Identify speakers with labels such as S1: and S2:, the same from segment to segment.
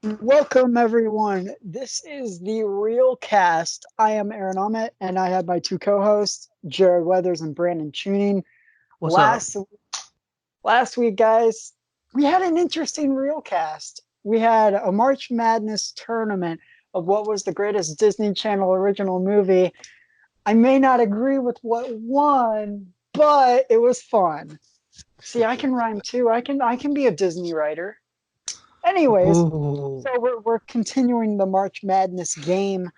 S1: Welcome, everyone. This is the ReelCast. I am Aaron Ahmet, and I have my two co-hosts, Jared Weathers and Brandon Tuning.
S2: What's up?
S1: Last week, guys, we had an interesting ReelCast. We had a March Madness tournament of what was the greatest Disney Channel original movie. I may not agree with what won, but it was fun. See, I can rhyme too. I can be a Disney writer. Anyways,
S2: Ooh.
S1: so we're continuing the March Madness game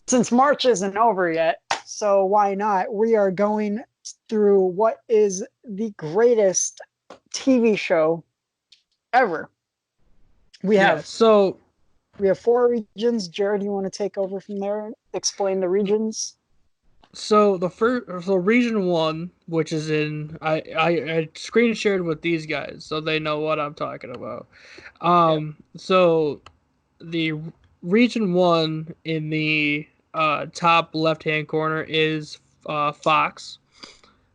S1: since March isn't over yet. So why not? We are going through what is the greatest TV show ever. We
S2: Yeah,
S1: have
S2: so
S1: we have four regions. Jared, you want to take over from there? Explain the regions.
S2: so region one, which is in I screen shared with these guys so they know what I'm talking about.
S1: Yeah.
S2: So the region one in the top left hand corner is Fox.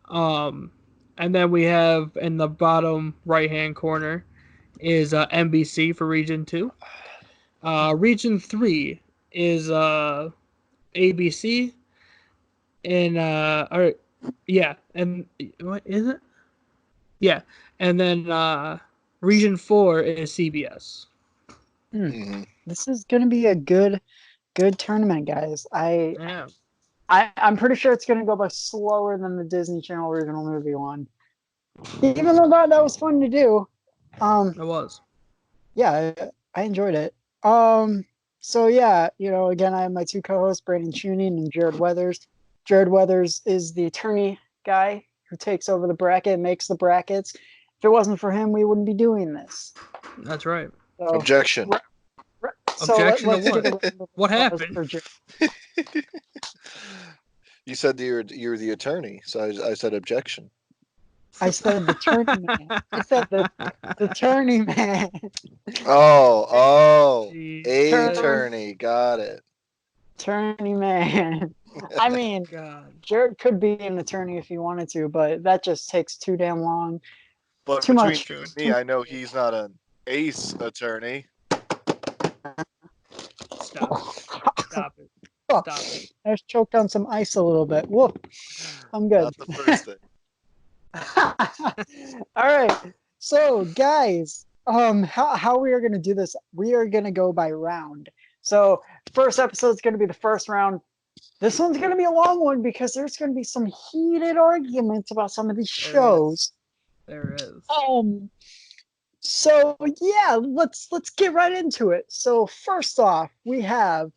S2: Um and then we have in the bottom right hand corner is NBC for region two. Region three is ABC, and or yeah, and what is it? Yeah, and then region four is CBS.
S1: Hmm.
S3: hmm
S1: This is going to be a good tournament, guys.
S2: Yeah,
S1: I'm pretty sure it's going to go by slower than the Disney Channel original movie one. Even though that was fun to do.
S2: it was.
S1: Yeah, I enjoyed it. Um, so yeah, again, I have my two co-hosts, Brandon Tuning and Jared Weathers. Jared Weathers is the attorney guy who takes over the bracket and makes the brackets. If it wasn't for him, we wouldn't be doing this.
S2: That's right.
S1: So,
S3: Objection.
S2: Objection to
S1: let's get a
S2: what?
S1: round of
S2: What
S1: applause
S2: happened?
S1: for Jared.
S3: You said you're the attorney, so I said objection.
S1: I said the attorney man. I said the attorney man.
S3: Oh,
S1: Turn
S3: attorney. Got it.
S1: attorney man. I mean,
S2: God.
S1: Jared could be an attorney if he wanted to, but that just takes too damn long.
S3: But
S1: Too
S3: between
S1: much.
S3: you
S2: True.
S3: and me, I know he's not an ace attorney.
S2: Stop it. Stop it. Stop it.
S1: I just choked on some ice a little bit. Whoop. I'm good.
S3: Not the first thing.
S1: All right. So, guys, how we are going to do this? We are going to go by round. So, first episode is going to be the first round. This one's going to be a long one because there's going to be some heated arguments about some of these
S2: There is.
S1: shows.
S2: There is.
S1: So yeah, let's get right into it. So first off, we have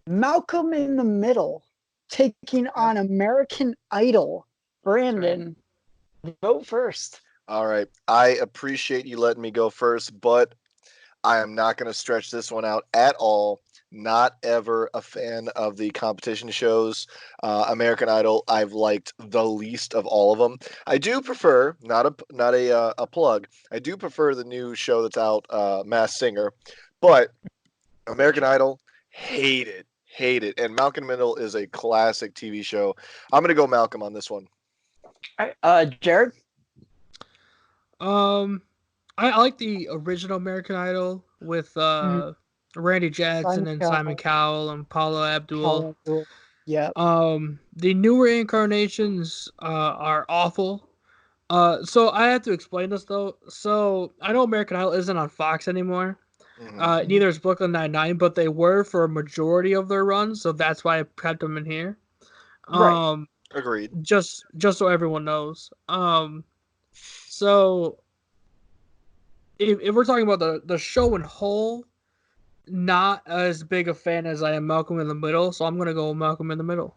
S1: Malcolm in the Middle taking on American Idol. Brandon, vote first.
S3: All right. I appreciate you letting me go first, but I am not going to stretch this one out at all. Not ever a fan of the competition shows. American Idol, I've liked the least of all of them. I do prefer, not a plug. I do prefer the new show that's out, Masked Singer, but American Idol, hate it. And Malcolm in the Middle is a classic TV show. I'm gonna go Malcolm on this one.
S1: All right, Jared.
S2: Um, I like the original American Idol with Randy Jackson
S1: Simon
S2: and Simon
S1: Cowell,
S2: Cowell and Paula Abdul.
S1: Paula Abdul. Yeah.
S2: The newer incarnations are awful. So I have to explain this though. So I know American Idol isn't on Fox anymore.
S3: Mhm.
S2: Neither is Brooklyn Nine-Nine, but they were for a majority of their run, so that's why I kept them in here.
S1: Right.
S3: Agreed.
S2: Just so everyone knows. So if we're talking about the show in whole, not as big a fan as I am Malcolm in the Middle, so I'm gonna go Malcolm in the Middle.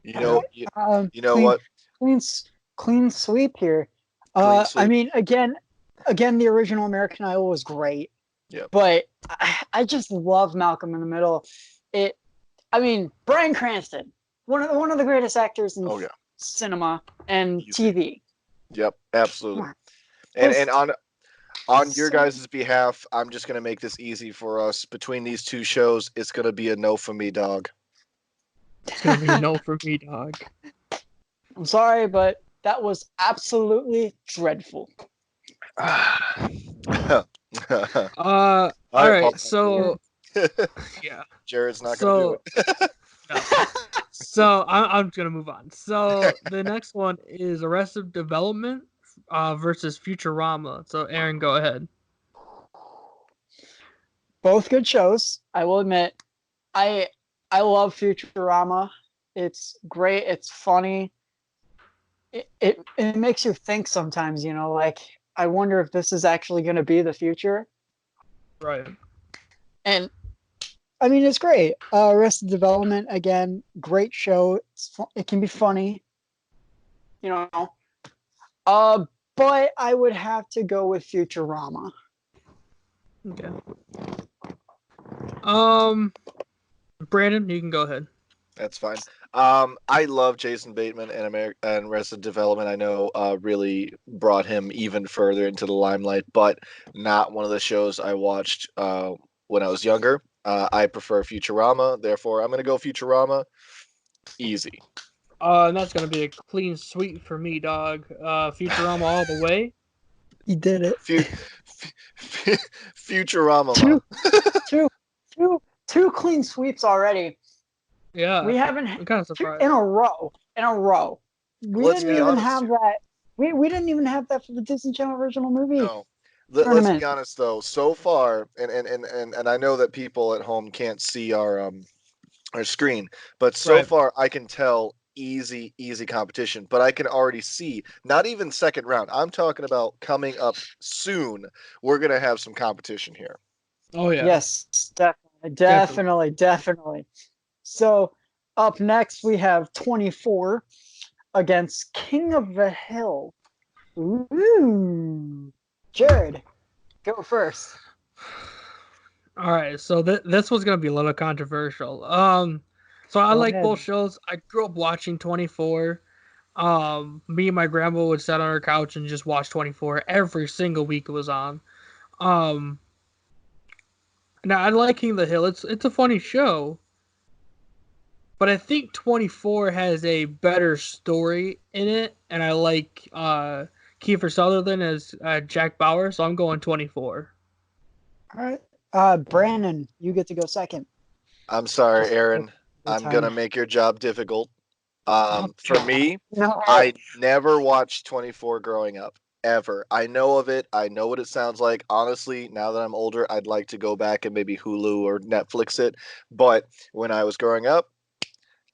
S3: You
S1: All
S3: know,
S1: right.
S3: you,
S1: Um,
S3: you know
S1: clean,
S3: what?
S1: clean, clean sweep here.
S3: Clean
S1: I
S3: sweep.
S1: mean, again, the original American Idol was great.
S3: Yep.
S1: But I just love Malcolm in the Middle. I mean, Bryan Cranston, one of the greatest actors in
S3: Oh yeah.
S1: cinema and
S3: Easy.
S1: TV.
S3: Yep. Absolutely.
S1: Come on.
S3: And on your
S1: So-
S3: guys' behalf, I'm just gonna make this easy for us. Between these two shows, it's gonna be a no for me, dog.
S2: It's gonna be a no for me, dog.
S1: I'm sorry, but that was absolutely dreadful.
S2: I All
S3: Paul.
S2: right, so yeah,
S3: Jared's not going to do
S2: so
S3: it.
S2: no. So I'm gonna move on. So the next one is Arrested Development versus Futurama. So Aaron, go ahead.
S1: Both good shows. I will admit, I I love Futurama. It's great. It's funny. It makes you think sometimes. Like I wonder if this is actually going to be the future.
S2: Right.
S1: And I mean, it's great. Arrested Development again, great show. It can be funny. You know. Uh, but I would have to go with Futurama.
S2: Okay. Um, Brandon, you can go ahead.
S3: That's fine. I love Jason Bateman and Arrested Development. I know really brought him even further into the limelight, but not one of the shows I watched when I was younger. I prefer Futurama, therefore I'm going to go Futurama. Easy.
S2: And that's gonna be a clean sweep for me, dog. Futurama all the way.
S1: He did it.
S3: Futurama.
S1: Two, two, two, two clean sweeps already.
S2: Yeah,
S1: We haven't
S2: I'm kind of surprised.
S1: in a row. In a row. We
S3: Let's
S1: didn't
S3: be
S1: even
S3: honest
S1: have
S3: here.
S1: that. We didn't even have that for the Disney Channel original movie
S3: No. Let's
S1: tournament.
S3: be honest though. So far, and I know that people at home can't see our screen, but so
S2: Right.
S3: far I can tell easy competition. But I can already see not even second round. I'm talking about coming up soon. We're gonna have some competition here.
S2: Oh yeah.
S1: Yes, definitely,
S2: Definitely.
S1: definitely, definitely. So up next we have 24 against King of the Hill. Ooh. Jared, go first.
S2: All right, so this was gonna be a little controversial. So I
S1: Go
S2: like both
S1: ahead.
S2: shows. I grew up watching 24. Me and my grandma would sit on our couch and just watch 24 every single week it was on. Um, Now I like King of the Hill. It's a funny show, but I think 24 has a better story in it, and I like Kiefer Sutherland as Jack Bauer, so I'm going 24.
S1: All right. Brandon, you get to go second.
S3: I'm sorry,
S1: Just
S3: Aaron.
S1: the
S3: I'm gonna
S1: time.
S3: make your job difficult.
S1: Oh,
S3: For
S1: God.
S3: me,
S1: No.
S3: I never watched 24 growing up. Ever. I know of it. I know what it sounds like. Honestly, now that I'm older, I'd like to go back and maybe Hulu or Netflix it. But when I was growing up,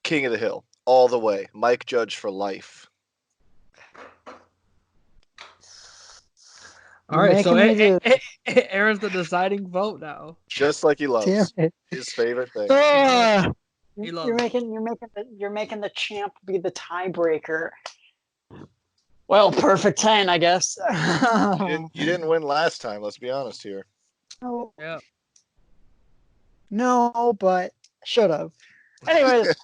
S3: King of the Hill, all the way. Mike Judge for life.
S2: All
S1: You're
S2: right, so
S1: making me do.
S2: Aaron's the deciding vote now.
S3: Just like he
S1: Damn
S3: loves.
S1: it.
S3: His favorite thing.
S1: Ah,
S2: He
S1: you're
S2: loves it.
S1: making the champ be the tiebreaker. Well, perfect 10, I guess.
S3: You didn't win last time, let's be honest here.
S1: no,
S2: Yeah.
S1: no, but should have. Anyways,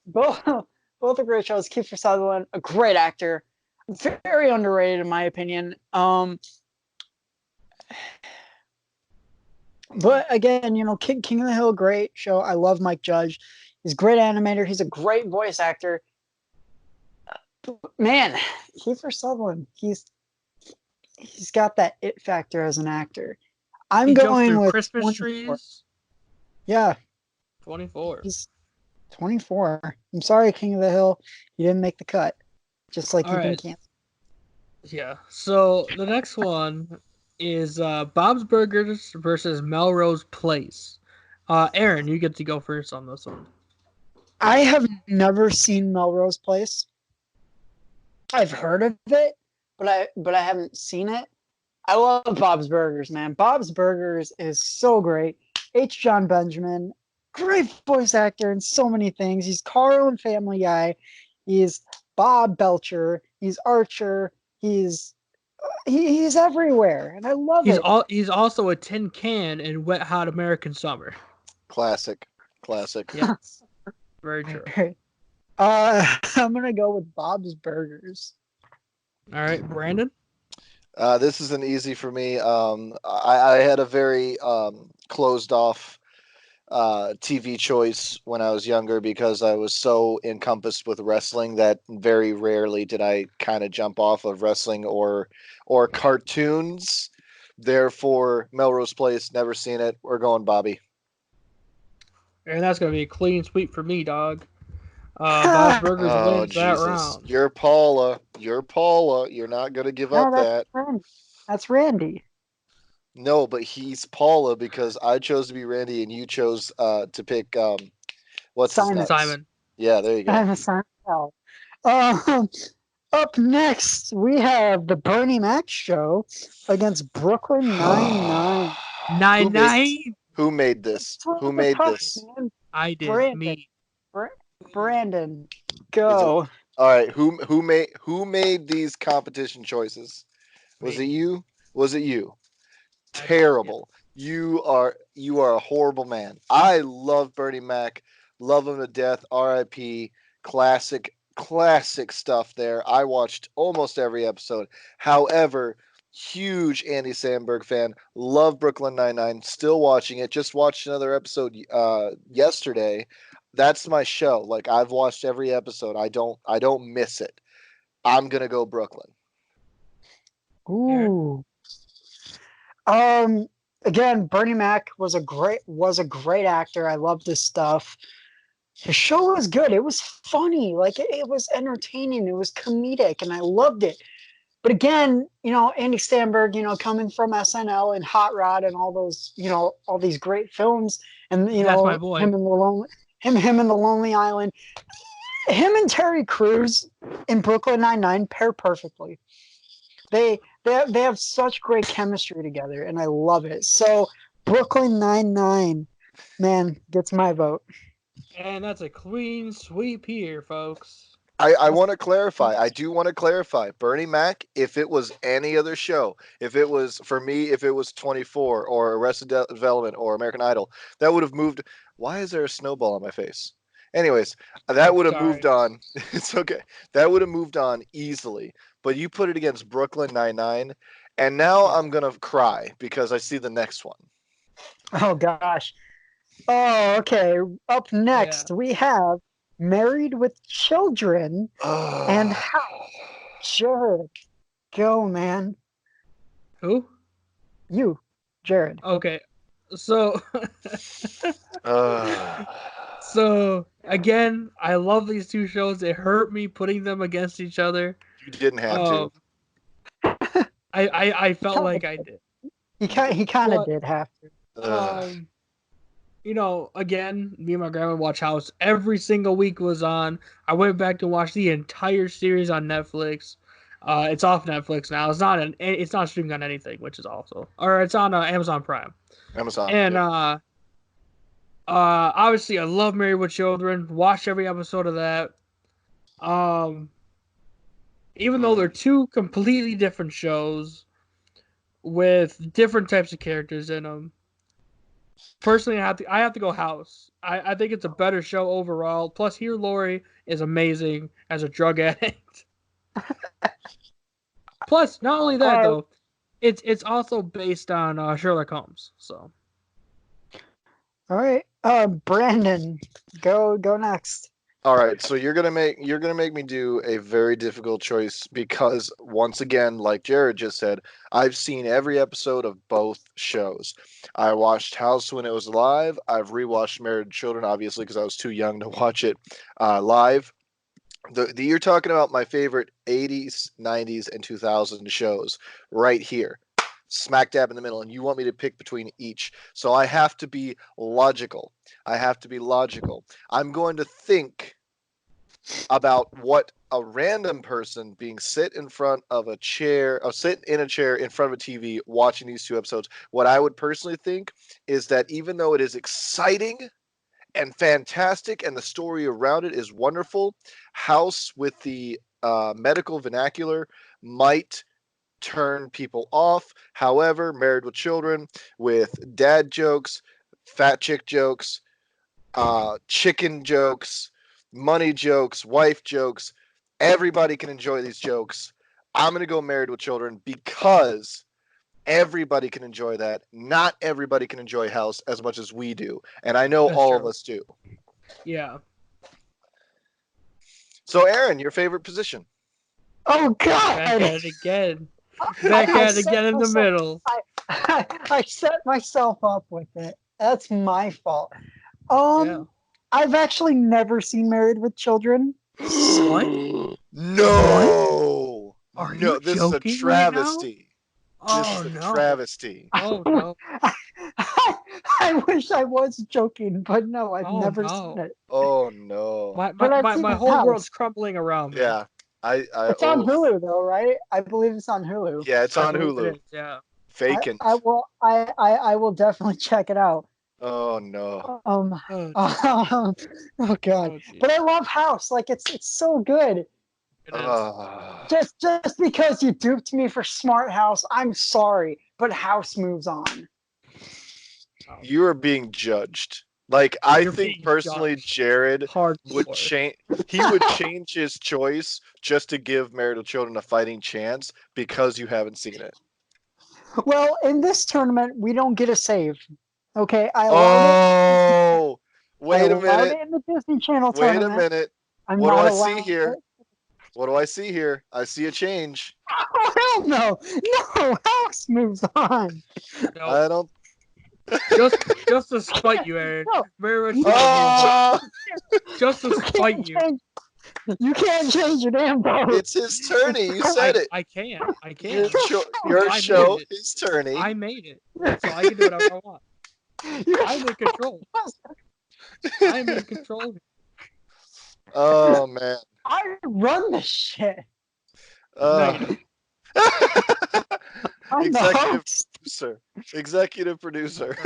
S1: both both are great shows. Kiefer Sutherland, a great actor, very underrated in my opinion. But again, King of the Hill, great show. I love Mike Judge. He's a great animator. He's a great voice actor. Man, Kiefer Sutherland, he's got that it factor as an actor. I'm
S2: He jumps
S1: going
S2: through
S1: with
S2: Christmas
S1: 24.
S2: trees.
S1: Yeah,
S2: 24.
S1: he's 24. I'm sorry, King of the Hill, you didn't make the cut. Just like
S2: All
S1: you've been
S2: right.
S1: canceled.
S2: Yeah. So the next one is Bob's Burgers versus Melrose Place. Aaron, you get to go first on this one.
S1: I have never seen Melrose Place. I've heard of it, but I haven't seen it. I love Bob's Burgers, man. Bob's Burgers is so great. H. John Benjamin, great voice actor in so many things. He's Carl in Family Guy. He's Bob Belcher. He's Archer. He's everywhere, and I love it.
S2: He's also a tin can in Wet Hot American Summer.
S3: Classic. Classic.
S2: Yes. Very true.
S1: I'm gonna go with Bob's Burgers.
S2: All right, Brandon.
S3: This isn't easy for me. I had a very closed off TV choice when I was younger because I was so encompassed with wrestling that very rarely did I kind of jump off of wrestling or cartoons. Therefore, Melrose Place, never seen it. We're going Bobby.
S2: And that's gonna be a clean sweep for me, dog. Bob's Burgers
S3: Oh,
S2: wins that
S3: Jesus.
S2: round.
S3: You're Paula. You're Paula. You're not going to give
S1: No,
S3: up that.
S1: that's Randy.
S3: No, but he's Paula because I chose to be Randy and you chose to pick, what's his
S1: Simon.
S3: nuts?
S2: Simon.
S3: Yeah, there you go.
S1: Simon Seinfeld. Um, Up next, we have the Bernie Mac Show against Brooklyn Nine-Nine.
S2: 9-9.
S3: Who made this?
S1: This
S3: Who
S1: was a
S3: made
S1: tough,
S3: this?
S1: man.
S2: I did.
S1: Brandon.
S2: Me.
S1: Brandon,
S3: Is it
S1: go.
S3: all right? Who made these competition choices? Was it
S2: Me.
S3: you? Was it you? Terrible. You are a horrible man. I love Bernie Mac, love him to death. R.I.P. Classic stuff there. I watched almost every episode. However, huge Andy Samberg fan. Love Brooklyn Nine-Nine. Still watching it. Just watched another episode yesterday. That's my show. Like I've watched every episode. I don't miss it. I'm gonna go Brooklyn.
S1: Ooh. Um. Again, Bernie Mac was a great actor. I loved his stuff. The show was good. It was funny. Like it was entertaining. It was comedic, and I loved it. But again, Andy Samberg, coming from SNL and Hot Rod and all those, all these great films, and
S2: That's my boy.
S1: him in the Lonely Island, him and Terry Crews in Brooklyn Nine-Nine pair perfectly. They have such great chemistry together, and I love it. So Brooklyn Nine-Nine, man, gets my vote.
S2: And that's a clean sweep here, folks.
S3: I want to clarify. I do want to clarify. Bernie Mac, if it was any other show, if it was for me, if it was 24 or Arrested Development or American Idol, that would have moved. Why is there a snowball on my face? Anyways, that would have moved
S2: Sorry.
S3: on. It's okay. That would have moved on easily. But you put it against Brooklyn Nine-Nine, and now
S2: Yeah.
S3: I'm gonna cry because I see the next one.
S1: Oh gosh. Oh, okay. Up
S2: Yeah.
S1: next, we have Married with Children and
S3: Ugh.
S1: House. Jared, go, man.
S2: Who?
S1: You, Jared.
S2: Okay. So
S3: Ugh.
S2: so again, I love these two shows. It hurt me putting them against each other.
S3: You didn't have to.
S2: I felt like I did.
S1: He kind of
S2: But
S1: did have to.
S3: Ugh.
S2: Again, me and my grandma watch House every single week was on. I went back to watch the entire series on Netflix. It's off Netflix now. It's not streaming on anything, which is also, or it's on Amazon Prime.
S3: Amazon.
S2: And
S3: yeah.
S2: obviously, I love Married with Children. Watched every episode of that. Even though they're two completely different shows with different types of characters in them. Personally, I have to go House. I think it's a better show overall. Plus, here Lori is amazing as a drug addict. Plus, not only that though, it's also based on Sherlock Holmes. So,
S1: All right. Brandon, go next.
S3: All right, so you're gonna make me do a very difficult choice because once again, like Jared just said, I've seen every episode of both shows. I watched House when it was live. I've rewatched Married with Children, obviously, because I was too young to watch it live. You're talking about my favorite 80s, 90s, and 2000 shows right here, smack dab in the middle, and you want me to pick between each. So I have to be logical. I'm going to think about what a random person being sit in front of a chair, or sit in a chair in front of a TV watching these two episodes. What I would personally think is that even though it is exciting and fantastic and the story around it is wonderful, House with the medical vernacular might turn people off. However, Married with Children with dad jokes, fat chick jokes, chicken jokes, money jokes, wife jokes. Everybody can enjoy these jokes. I'm going to go Married with Children because everybody can enjoy that. Not everybody can enjoy House as much as we do. And I know
S2: that's
S3: all
S2: true.
S3: of us do.
S2: Yeah.
S3: So, Aaron, your favorite position?
S1: Oh
S2: Back
S1: God!
S2: at it again.
S1: I
S2: Back at it
S1: set
S2: again in the
S1: myself-
S2: middle.
S1: I set myself up with it. That's my fault.
S2: Yeah.
S1: I've actually never seen Married with Children.
S2: What?
S3: No,
S2: Are you
S3: no, this is a
S2: joking right now?
S3: travesty. This
S2: Oh
S3: is a
S2: no.
S3: travesty.
S2: Oh no.
S1: I wish I was joking, but no, I've
S2: Oh
S1: never seen
S2: no.
S1: it.
S3: Oh no.
S1: But I've seen
S2: My
S1: his
S2: whole world's
S1: house.
S2: crumbling around me.
S3: Yeah, I
S1: It's on
S3: oh
S1: Hulu though, right? I believe it's on Hulu.
S3: yeah, it's
S2: I
S3: on
S2: believe it
S3: Hulu.
S2: is, yeah.
S3: Vacant.
S1: I will definitely check it out.
S3: Oh no.
S1: Um,
S2: Oh jeez.
S1: oh god.
S2: Oh jeez.
S1: But I love House. Like it's so good.
S2: It is.
S3: Uh,
S1: Just because you duped me for Smart House, I'm sorry, but House moves on.
S2: Oh,
S3: you are being judged. Like I
S2: you're
S3: think
S2: being
S3: personally,
S2: judged
S3: Jared would
S2: hardcore.
S3: change. He would change his choice just to give Married with Children a fighting chance because you haven't seen it.
S1: Well, in this tournament, we don't get a save. Okay, I allowed it.
S3: Oh,
S1: I
S3: wait a
S1: allowed
S3: minute.
S1: it in the Disney Channel
S3: Wait a
S1: tournament.
S3: minute.
S1: I'm
S3: What do
S1: not
S3: I see
S1: allowing
S3: here?
S1: it.
S3: What do I see here? I see a change.
S1: Oh hell no! No, House moves on.
S2: No,
S3: I don't.
S2: just to spite you, Aaron.
S1: No,
S2: Very much
S1: you,
S2: children moves on.
S3: Oh,
S2: Just to
S1: you
S2: spite
S1: can't
S2: you.
S1: change. You can't change your damn vote.
S3: it's his tourney. You said it.
S2: I can. I
S3: Your
S2: can.
S3: your
S2: I made
S3: show,
S2: it.
S3: his tourney.
S2: I made it. So I can do whatever I want. I'm in control. I'm in control.
S3: Oh man.
S1: I run this shit.
S2: No, you don't.
S1: I'm the
S3: Executive
S1: host.
S3: producer. Executive producer.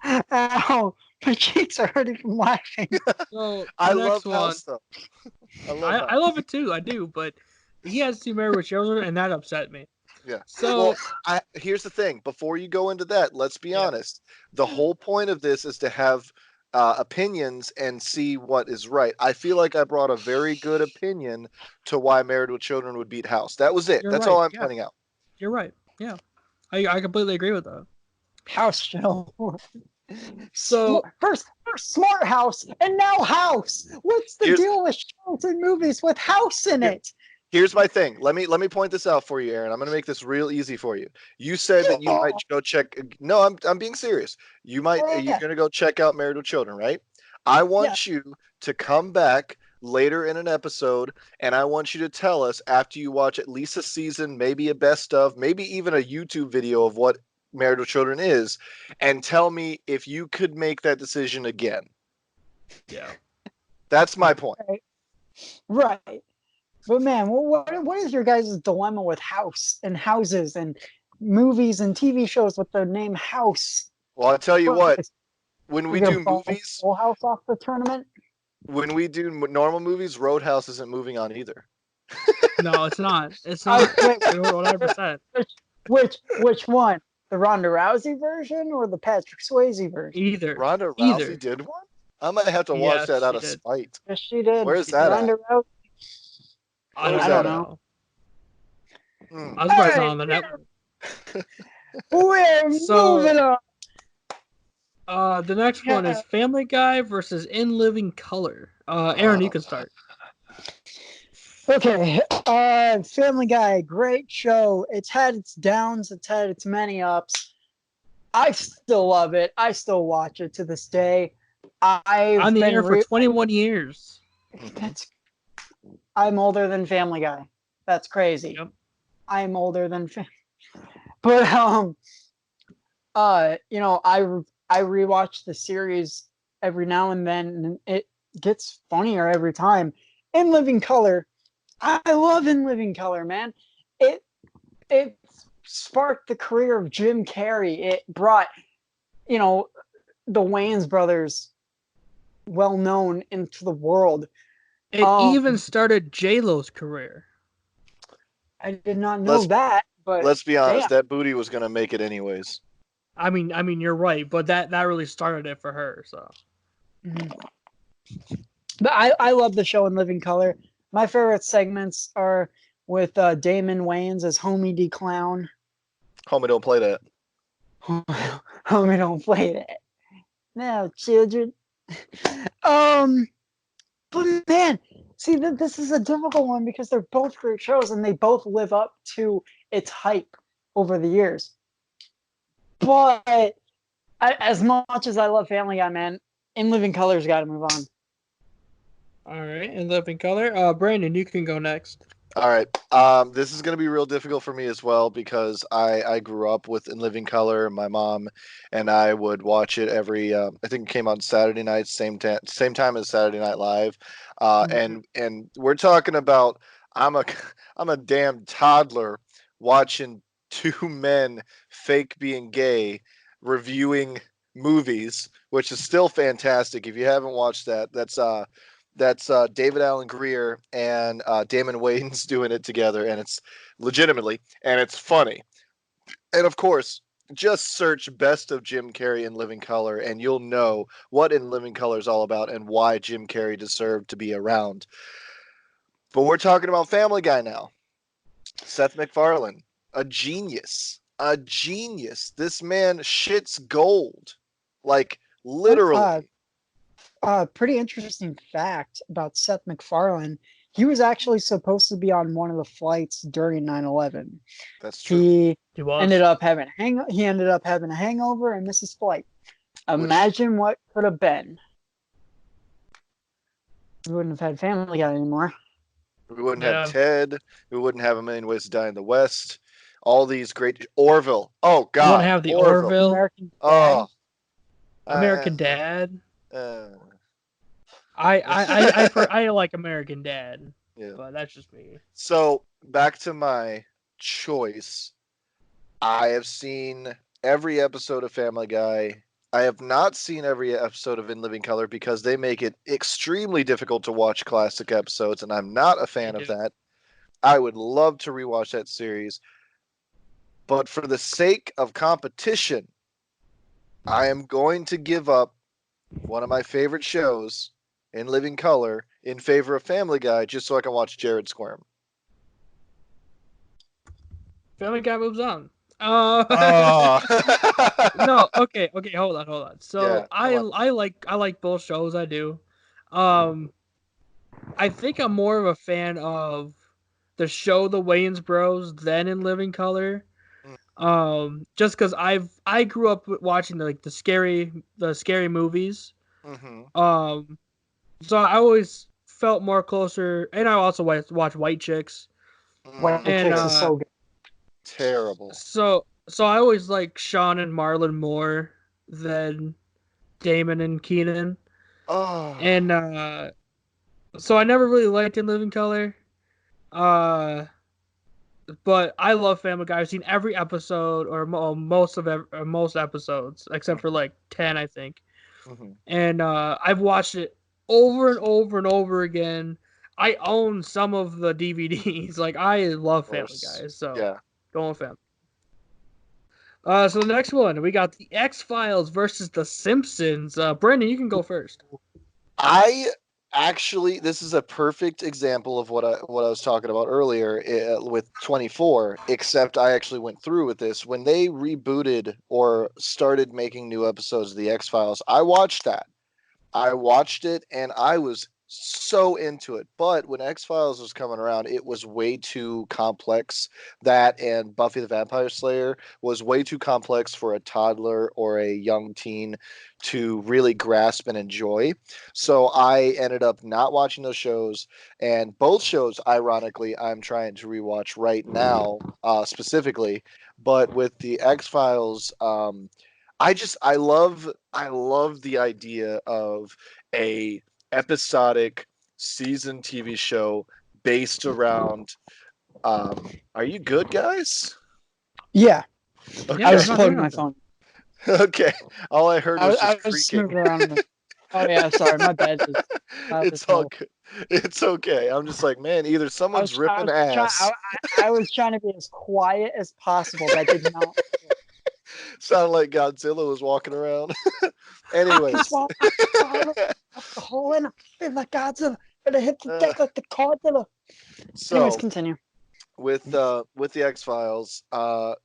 S1: Ow, my cheeks are hurting from laughing.
S2: So
S3: I
S2: the
S3: love
S2: next one,
S3: House though. I love House.
S2: I love it too. I do, but he has to marry with children, and that upset me.
S3: Yeah.
S2: So
S3: Well, here's the thing. Before you go into that, let's be
S2: yeah,
S3: honest. The whole point of this is to have opinions and see what is right. I feel like I brought a very good opinion to why Married with Children would beat House. That was it.
S2: you're
S3: That's all
S2: right.
S3: I'm
S2: Yeah,
S3: pointing out.
S2: you're right. Yeah, I completely agree with that.
S1: House show.
S2: So
S1: First Smart House, and now House. What's the
S3: Here's
S1: deal with shows and movies with House in
S3: here,
S1: it?
S3: here's my thing. Let me point this out for you, Aaron. I'm going to make this real easy for you. You said that you might
S1: Oh,
S3: go check. No, I'm being serious. You're
S1: yeah,
S3: going to go check out Married with Children, right? I
S1: yeah.
S3: want you to come back later in an episode, and I want you to tell us after you watch at least a season, maybe a best of, maybe even a YouTube video of what Married with Children is, and tell me if you could make that decision again.
S2: yeah,
S3: That's my point.
S1: Right. But man, what is your guys' dilemma with House and houses and movies and TV shows with the name House?
S3: Well, I'll tell you what.
S1: What,
S3: When
S1: we're
S3: we
S1: gonna
S3: do
S1: bump
S3: movies,
S1: Full House off the tournament?
S3: when we do normal movies, Roadhouse isn't moving on either.
S2: no, it's not. It's not.
S1: Wait,
S2: 100%.
S1: which one? The Ronda Rousey version or the Patrick Swayze version?
S2: Either,
S3: Ronda Rousey
S2: either.
S3: did one? I might have to watch
S2: Yes,
S3: that out
S2: she
S3: of
S2: did.
S3: spite.
S1: Yes, she did.
S3: Where's that at?
S1: Ronda Rousey.
S3: Where's
S1: I
S3: that
S1: don't
S3: at?
S1: know.
S2: I
S3: Hmm.
S2: was probably on the network.
S1: We're
S2: So
S1: moving on.
S2: the next one is Family Guy versus In Living Color. Aaron, you can start.
S1: Okay, Family Guy, great show. It's had its downs, it's had its many ups. I still love it. I still watch it to this day. I've
S2: On the
S1: been
S2: air for 21 years.
S1: that's I'm older than Family Guy. That's crazy.
S2: Yep.
S1: I'm older than but you know, I rewatch the series every now and then, and it gets funnier every time. In Living Color, I love In Living Color, man. It sparked the career of Jim Carrey. It brought, you know, the Wayans brothers well known into the world.
S2: It even started J-Lo's career.
S1: I did not know
S3: Let's
S1: that, but
S3: let's be honest.
S1: damn.
S3: That booty was gonna make it anyways.
S2: I mean, you're right, but that really started it for her. So.
S1: Mhm. But I love the show In Living Color. My favorite segments are with Damon Wayans as Homie D Clown.
S3: Homie, don't play that.
S1: Homie, don't play that. Now, children. But man, see that this is a difficult one because they're both great shows and they both live up to its hype over the years. But as much as I love Family Guy, man, In Living Color's got to move on.
S2: All right, In Living Color. Brandon, you can go next.
S3: All right. This is going to be real difficult for me as well because I grew up with In Living Color. My mom and I would watch it every. I think it came on Saturday nights, same time as Saturday Night Live, and we're talking about I'm a I'm a damn toddler watching two men fake being gay reviewing movies, which is still fantastic. If you haven't watched that, that's David Allen Greer and Damon Wayans doing it together, and it's legitimately, and it's funny. And of course, just search best of Jim Carrey in Living Color, and you'll know what In Living Color is all about and why Jim Carrey deserved to be around. But we're talking about Family Guy now. Seth MacFarlane, a genius, a genius. This man shits gold, like literally.
S1: Pretty interesting fact about Seth MacFarlane. He was actually supposed to be on one of the flights during 9/11.
S3: That's true.
S1: He
S2: He was.
S1: ended up having a hangover and missed his flight. Imagine what could have been. We wouldn't have had Family Guy anymore.
S3: We wouldn't have Ted. We wouldn't have A Million Ways to Die in the West. All these great Orville. Oh God,
S2: wouldn't have the Orville.
S1: American Dad.
S3: Oh,
S2: American Dad.
S3: uh,
S2: I like American Dad,
S3: yeah.
S2: but that's just me.
S3: So back to my choice. I have seen every episode of Family Guy. I have not seen every episode of In Living Color because they make it extremely difficult to watch classic episodes, and I'm not a fan of that. I would love to rewatch that series, but for the sake of competition, I am going to give up one of my favorite shows, In Living Color, in favor of Family Guy, just so I can watch Jared squirm.
S2: Family Guy moves on.
S3: Oh.
S2: No, okay, hold on. So
S3: Yeah,
S2: I like both shows. I do. I think I'm more of a fan of the show The Wayans Bros than In Living Color. Just because I grew up watching the scary movies.
S3: Mm-hmm.
S2: So I always felt more closer, and I also watch White Chicks.
S1: White Chicks is so good.
S3: Terrible.
S2: So I always like Sean and Marlon more than Damon and Keenan.
S3: Oh.
S2: And so I never really liked In Living Color. But I love Family Guy. I've seen every episode or most episodes except for like 10, I think.
S3: Mm-hmm.
S2: And I've watched it over and over and over again. I own some of the DVDs. Like I love Family Guy, so
S3: yeah.
S2: going with Family. So the next one, we got the X-Files versus the Simpsons. Brandon, you can go first.
S3: This is a perfect example of what I was talking about earlier with 24, except I actually went through with this. When they rebooted or started making new episodes of the X-Files, I watched that. I watched it and I was so into it. But when X-Files was coming around, it was way too complex. That and Buffy the Vampire Slayer was way too complex for a toddler or a young teen to really grasp and enjoy. So I ended up not watching those shows. And both shows, ironically, I'm trying to rewatch right now, specifically. But with the X-Files, I love the idea of a episodic season TV show based around are you good guys?
S1: Yeah.
S3: Okay.
S1: I was plugging my phone.
S3: Okay. All I heard was just
S1: was
S3: creaking.
S1: moving around. Oh yeah, sorry, my bad.
S3: It's all good. It's okay. I'm just like, man, either someone's ripping ass.
S1: I was trying to be as quiet as possible. That did not
S3: sound like Godzilla was walking around. Anyways.
S1: the hole in the Godzilla. Gonna hit the deck like the Godzilla.
S3: So,
S1: anyways, continue.
S3: With the X-Files,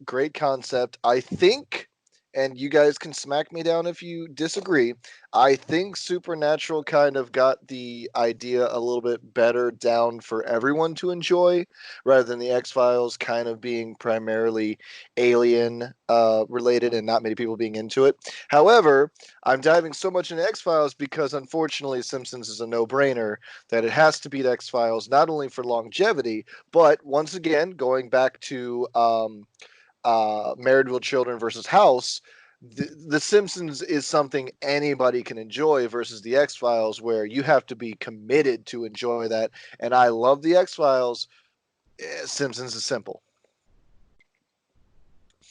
S3: great concept. I think and you guys can smack me down if you disagree. I think Supernatural kind of got the idea a little bit better down for everyone to enjoy, rather than the X Files kind of being primarily alien related and not many people being into it. However, I'm diving so much into X Files because unfortunately Simpsons is a no brainer that it has to beat X Files, not only for longevity, but once again, going back to Married with Children versus House, the Simpsons is something anybody can enjoy versus the X Files, where you have to be committed to enjoy that. And I love the X Files. Simpsons is simple.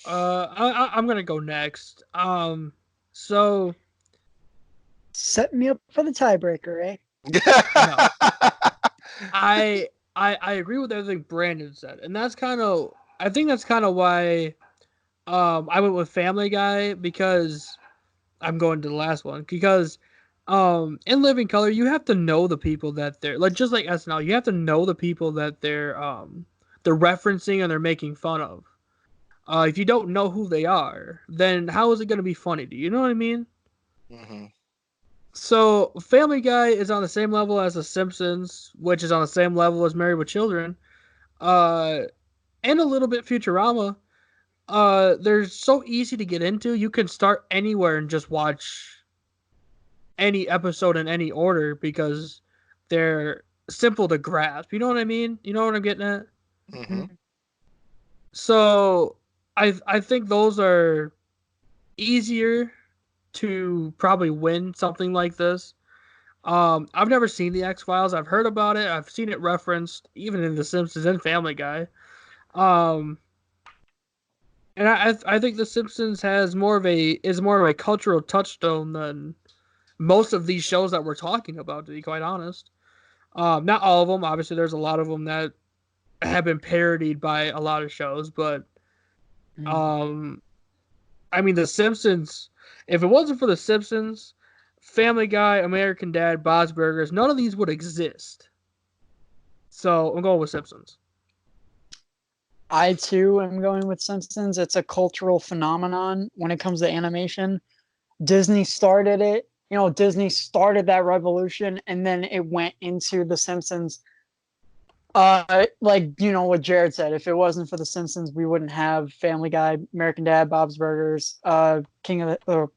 S2: I'm gonna go next. So
S1: Set me up for the tiebreaker, eh?
S2: no, I agree with everything Brandon said, and I think that's kind of why I went with Family Guy, because I'm going to the last one, because in Living Color you have to know the people that they're like, just like SNL, you have to know the people that they're referencing and they're making fun of. If you don't know who they are, then how is it going to be funny? Do you know what I mean?
S3: Mm-hmm.
S2: So Family Guy is on the same level as The Simpsons, which is on the same level as Married with Children, uh, and a little bit Futurama. They're so easy to get into. You can start anywhere and just watch any episode in any order because they're simple to grasp. You know what I mean? You know what I'm getting at?
S3: Mm-hmm.
S2: So I think those are easier to probably win something like this. I've never seen the X Files. I've heard about it. I've seen it referenced even in The Simpsons and Family Guy. Um, and I think The Simpsons is more of a cultural touchstone than most of these shows that we're talking about. To be quite honest, not all of them. Obviously, there's a lot of them that have been parodied by a lot of shows, but um, I mean, The Simpsons. If it wasn't for The Simpsons, Family Guy, American Dad, Bob's Burgers, none of these would exist. So I'm going with Simpsons.
S1: I too am going with Simpsons. It's a cultural phenomenon when it comes to animation. Disney started it. You know, Disney started that revolution, and then it went into The Simpsons. Like you know what Jared said. If it wasn't for The Simpsons, we wouldn't have Family Guy, American Dad, Bob's Burgers, King of the,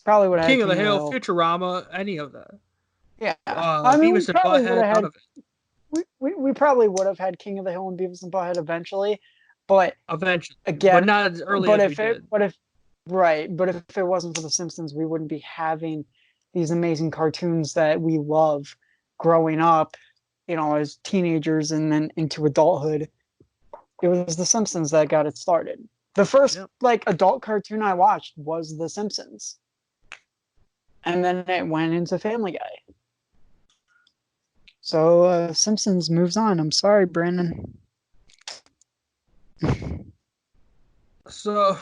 S1: probably would have had
S2: King of the
S1: King of the
S2: Hill,
S1: Hill.
S2: Futurama, any of that.
S1: Yeah, I mean, we
S2: Beavis and
S1: probably would
S2: Butthead,
S1: have
S2: none
S1: had
S2: of it.
S1: we probably would have had King of the Hill and Beavis and Butthead eventually, but
S2: Eventually, but
S1: again,
S2: not as early
S1: but
S2: as we
S1: if it,
S2: did.
S1: but if right, but if it wasn't for The Simpsons, we wouldn't be having these amazing cartoons that we love growing up, you know, as teenagers and then into adulthood. It was The Simpsons that got it started. The first
S2: Yep.
S1: like adult cartoon I watched was The Simpsons, and then it went into Family Guy. So Simpsons moves on. I'm sorry, Brandon.
S2: So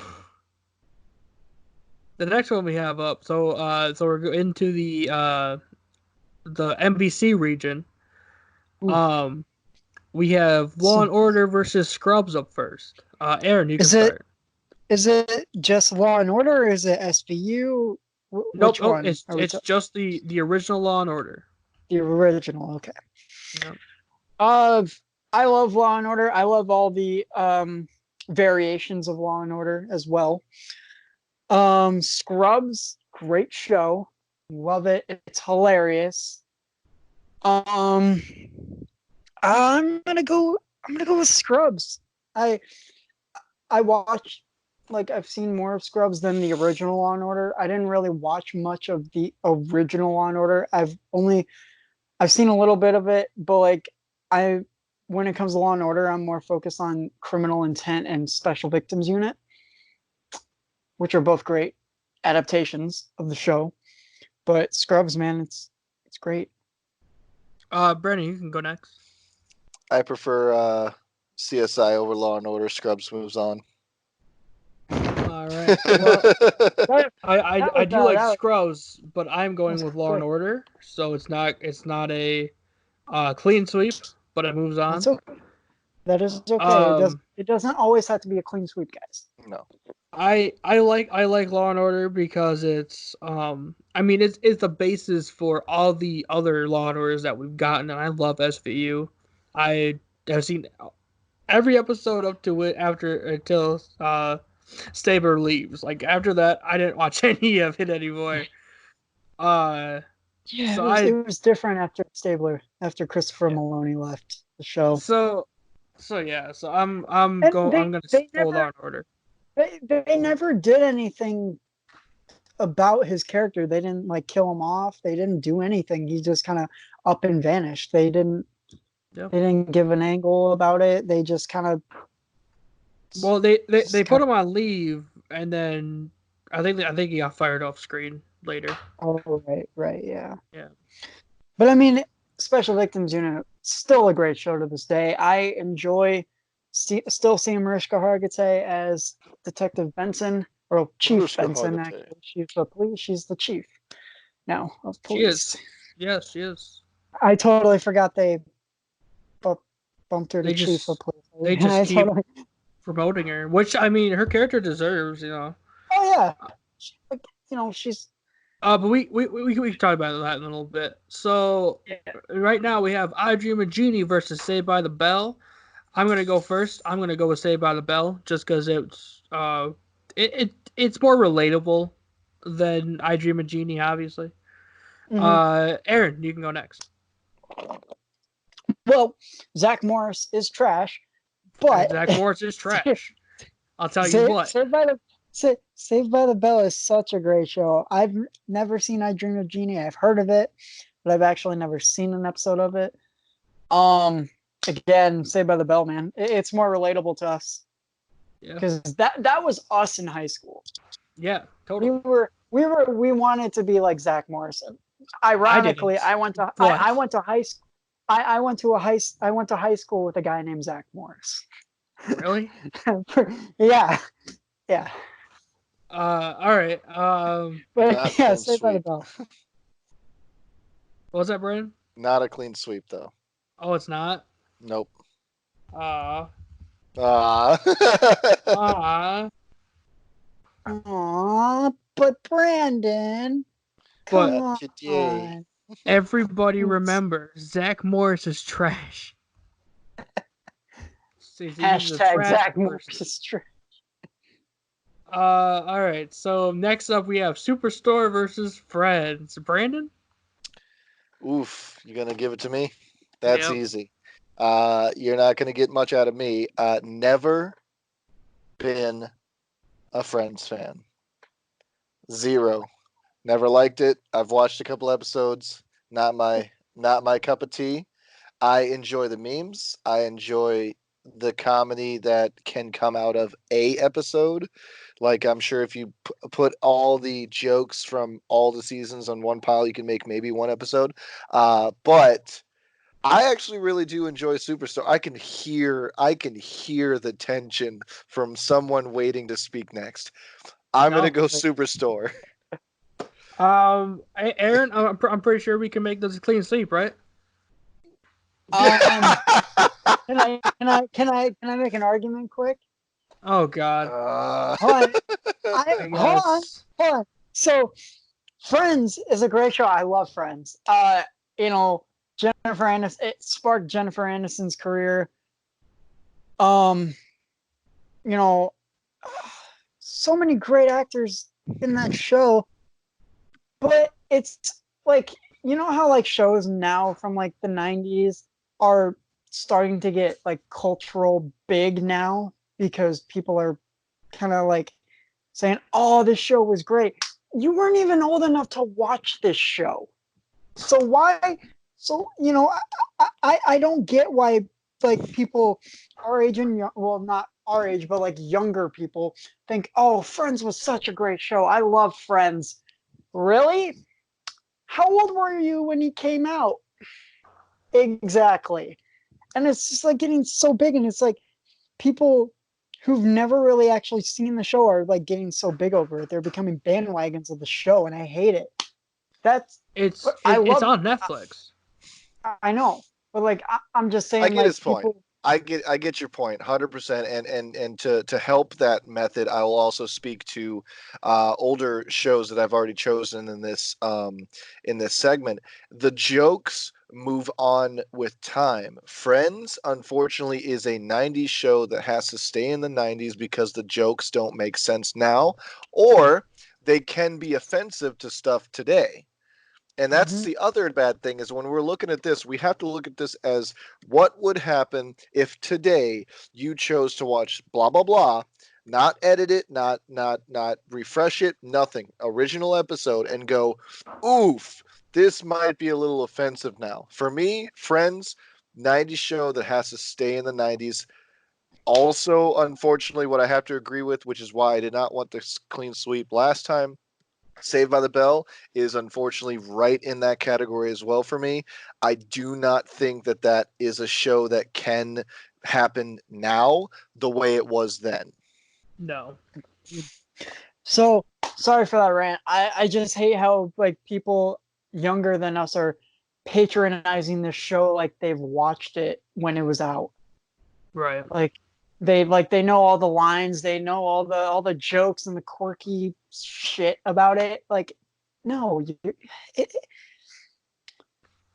S2: the next one we have up. So we're into the NBC region.
S1: Ooh.
S2: Um, we have Law
S1: So
S2: and Order versus Scrubs up first. Aaron, you can
S1: is it
S2: start.
S1: is it just Law and Order or is it SVU?
S2: Nope.
S1: Which
S2: Oh,
S1: one
S2: it's
S1: are we
S2: it's
S1: talking?
S2: just the original Law and Order.
S1: The original. Okay.
S2: Yep.
S1: Uh, I love Law and Order. I love all the variations of Law and Order as well. Scrubs, great show. Love it. It's hilarious. Um, I'm gonna go. I'm gonna go with Scrubs. I I watched like I've seen more of Scrubs than the original Law and Order. I didn't really watch much of the original Law and Order. I've seen a little bit of it, but like I when it comes to Law and Order, I'm more focused on Criminal Intent and Special Victims Unit, which are both great adaptations of the show. But Scrubs, man, it's great.
S2: Brennan, you can go next.
S3: I prefer CSI over Law and Order. Scrubs moves on.
S2: All right. Well,
S1: That,
S2: I do like
S1: that
S2: Scrubs, but I'm going
S1: was
S2: with Law and
S1: quick.
S2: Order. So it's not a clean sweep, but it moves
S1: That's
S2: on.
S1: okay. That is okay.
S2: Um,
S1: It doesn't always have to be a clean sweep, guys.
S3: No.
S2: I like Law and Order because it's I mean it's the basis for all the other Law and Orders that we've gotten, and I love SVU. I have seen every episode up to it until Stabler leaves. Like after that, I didn't watch any of it anymore. Uh,
S1: Yeah,
S2: so
S1: it
S2: I
S1: was different after after Christopher
S2: yeah.
S1: Maloney left the show.
S2: So yeah. So I'm
S1: And
S2: going. I'm gonna go Law and Order.
S1: they never did anything about his character. They didn't like kill him off. They didn't do anything. He just kind of up and vanished.
S2: Yep.
S1: They didn't give an angle about it. They just kind of
S2: Well, they put him on leave, and then I think he got fired off screen later.
S1: oh right, yeah.
S2: Yeah.
S1: But I mean, Special Victims Unit still a great show to this day. I enjoy still seeing Mariska Hargitay as Detective Benson or Chief
S3: Mariska
S1: Benson.
S3: Hargitay.
S1: Actually, she's the police. She's the chief now of
S2: She
S1: police.
S2: is. Yes, she is.
S1: I totally forgot they bumped her to
S2: They
S1: chief of
S2: just
S1: police.
S2: they
S1: And
S2: just
S1: I
S2: keep
S1: totally,
S2: promoting her, which I mean her character deserves, you know.
S1: oh yeah, like, she's
S2: But we can talk about that in a little bit. So
S1: yeah.
S2: right now we have I Dream of Jeannie versus Saved by the Bell. I'm gonna go first. I'm gonna go with Saved by the Bell just because it's more relatable than I Dream of Jeannie, obviously.
S1: Mhm.
S2: Aaron, you can go next.
S1: Well, Zach Morris is trash,
S2: And
S1: but
S2: Zach Morris is trash. I'll tell you what.
S1: Saved by the Bell is such a great show. I've never seen I Dream of Jeannie. I've heard of it, but I've actually never seen an episode of it. Again, Saved by the Bell, man. It's more relatable to us
S2: Yeah.
S1: because that was us in high school.
S2: Yeah,
S1: We
S2: totally.
S1: we wanted to be like Zach Morrison.
S2: I
S1: Ironically,
S2: didn't.
S1: I went to
S2: But
S1: I went to high school. I went to high school with a guy named Zach Morris.
S2: really?
S1: Yeah, yeah.
S2: All right.
S1: But
S3: Not
S1: yeah,
S3: clean
S1: Saved by the
S3: sweep.
S1: Bell.
S2: What was that, Brandon?
S3: Not a clean sweep though.
S2: Oh, it's not.
S3: Nope.
S2: Uh,
S3: Ah.
S2: uh,
S1: Aw, but Brandon, come
S2: but
S3: Not today.
S1: on.
S2: everybody remember Zach Morris is trash. See, he's a
S1: Hashtag
S2: trash
S1: Zach Morris
S2: person.
S1: is true.
S2: All right. So next up we have Superstore versus Friends. Brandon?
S3: Oof, you're gonna give it to me? That's
S2: Yep.
S3: easy. You're not gonna get much out of me. Never been a Friends fan. Zero. Never liked it. I've watched a couple episodes. Not my cup of tea. I enjoy the memes. I enjoy the comedy that can come out of a episode. Like I'm sure if you put all the jokes from all the seasons on one pile, you can make maybe one episode. But I actually really do enjoy Superstar. I can hear the tension from someone waiting to speak next. I'm gonna go
S1: Definitely.
S3: Superstore.
S2: Aaron, I'm pretty sure we can make this a clean sweep, right?
S1: Um, can I make an argument quick?
S2: Oh God.
S1: Hold on.
S2: I
S1: Hold on.
S2: guess.
S1: Hold on. So, Friends is a great show. I love Friends. Jennifer Aniston. It sparked Jennifer Aniston's career. Um, you know, so many great actors in that show, but it's like how like shows now from like the 90s are starting to get like cultural big now because people are kind of like saying, "Oh, this show was great." You weren't even old enough to watch this show, so why? So I don't get why like people our age and well, not our age, but like younger people think, "Oh, Friends was such a great show. I love Friends." Really? How old were you when he came out? Exactly. And it's just like getting so big, and it's like people who've never really actually seen the show are like getting so big over it. They're becoming bandwagons of the show, and I hate it. That's
S2: It's
S1: I
S2: it's
S1: love.
S2: on Netflix.
S1: I know, but like I'm just
S3: I
S1: saying,
S3: get
S1: like
S3: his point. I get your point, 100%. And to help that method, I will also speak to older shows that I've already chosen in this segment. The jokes move on with time. Friends, unfortunately, is a '90s show that has to stay in the '90s because the jokes don't make sense now, or they can be offensive to stuff today. And that's
S1: Mhm.
S3: the other bad thing is when we're looking at this, we have to look at this as what would happen if today you chose to watch blah blah blah, not edit it, not refresh it, nothing. Original episode and go, oof, this might be a little offensive now. For me, Friends, '90s show that has to stay in the '90s. Also, unfortunately, what I have to agree with, which is why I did not want this clean sweep last time, Saved by the Bell is unfortunately right in that category as well for me. I do not think that that is a show that can happen now the way it was then.
S2: No.
S1: So sorry for that rant. I just hate how like people younger than us are patronizing the show like they've watched it when it was out.
S2: Right.
S1: Like they know all the lines, they know all the jokes and the quirky shit about it. Like, no, it,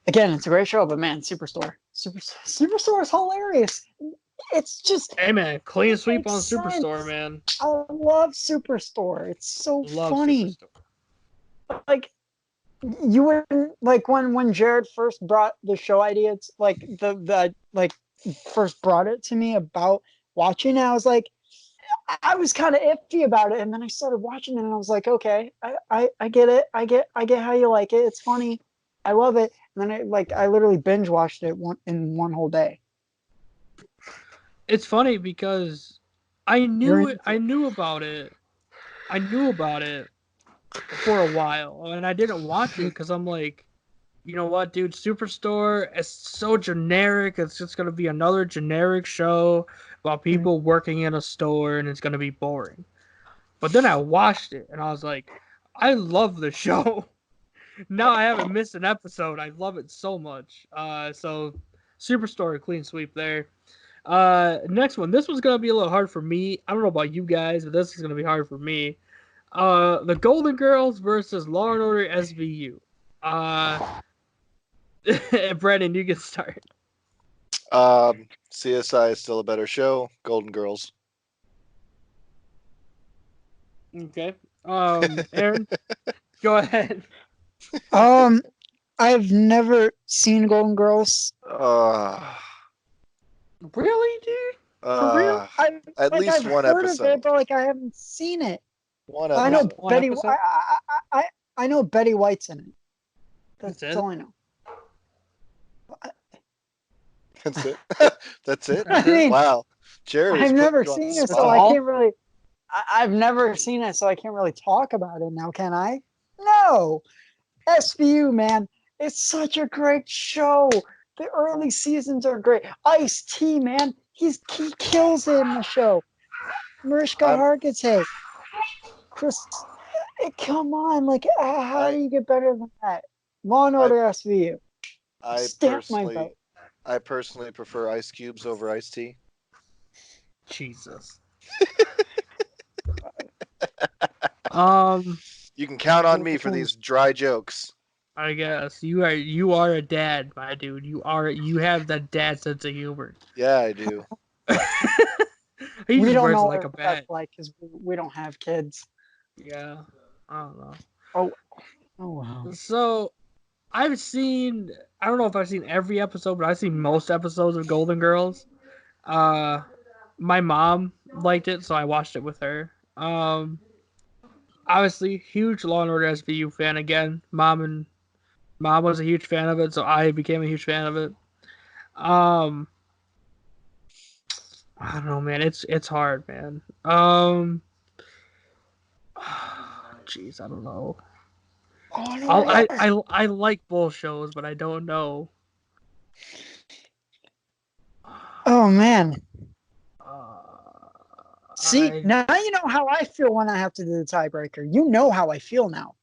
S1: again, it's a great show, but man, Superstore is hilarious. It's just
S2: Hey man, clean
S1: it
S2: sweep
S1: makes
S2: on Superstore,
S1: sense.
S2: man.
S1: I love Superstore. It's so
S2: Love
S1: funny.
S2: Superstore.
S1: Like you wouldn't like when Jared first brought the show idea. It's like the like first brought it to me about watching it. I was like, I was kind of iffy about it, and then I started watching it, and I was like, okay, I get it. I get how you like it. It's funny. I love it. And then I literally binge watched it in one whole day.
S2: It's funny because I
S1: You're
S2: knew it.
S1: into
S2: I
S1: it.
S2: knew about it. I knew about it for a while, and I didn't watch it because I'm like, you know what, dude? Superstore is so generic. It's just gonna be another generic show about
S1: Mhm.
S2: people working in a store, and it's gonna be boring. But then I watched it, and I was like, I love the show. Now I haven't missed an episode. I love it so much. So Superstore, clean sweep there. Next one. This one's gonna be a little hard for me. I don't know about you guys, but this is gonna be hard for me. The Golden Girls versus Law and Order SVU. Uh, Brandon, you can start.
S3: CSI is still a better show. Golden Girls.
S2: Okay. Aaron, go ahead.
S1: Um, I've never seen Golden Girls.
S3: uh,
S2: Really, dude? For real?
S3: uh,
S1: I
S3: at
S1: like
S3: least
S1: I've
S3: one
S1: heard of it,
S3: episode.
S1: but like I haven't seen it.
S3: One
S1: I know
S3: episode.
S2: One
S1: Betty.
S2: episode?
S1: I know Betty White's in it. That's
S2: That's it.
S1: all I know.
S3: That's it. That's it.
S1: I
S2: That's it.
S1: mean,
S3: Wow. Jared is
S1: I've
S3: putting
S1: never
S3: you on the
S1: seen it,
S2: That's
S1: so I
S3: spot.
S2: all.
S1: can't really. I've never seen it, so I can't really talk about it now, can I? No. SVU, man, it's such a great show. The early seasons are great. Ice T, man, he kills it in the show. Mariska
S3: I'm
S1: Hargitay, Chris, come on, like how do
S3: I
S1: you get better than that? Law and
S3: I
S1: Order SVU,
S3: I
S1: stamp my
S3: personally
S1: vote.
S3: I personally prefer ice cubes over iced tea.
S2: Jesus. Um,
S3: You can count on me
S1: Which
S3: for
S1: one?
S3: these dry jokes.
S2: I guess you are a dad, my dude. You have that dad sense of humor.
S3: Yeah, I do.
S2: He
S1: We
S2: just
S1: don't
S2: wears it
S1: know
S2: like a
S1: what that's
S2: bat.
S1: like because we don't have kids.
S2: Yeah, I don't know.
S1: Oh, oh wow.
S2: So I don't know if I've seen every episode, but I've seen most episodes of Golden Girls. Uh, my mom liked it, so I watched it with her. Obviously, huge Law and Order SVU fan again. Mom was a huge fan of it, so I became a huge fan of it. Um, I don't know, man. It's hard, man. Jeez, I don't know.
S1: Oh no,
S2: I like both shows, but I don't know.
S1: oh man.
S2: Uh,
S1: See,
S2: I
S1: now you know how I feel when I have to do the tiebreaker. You know how I feel now.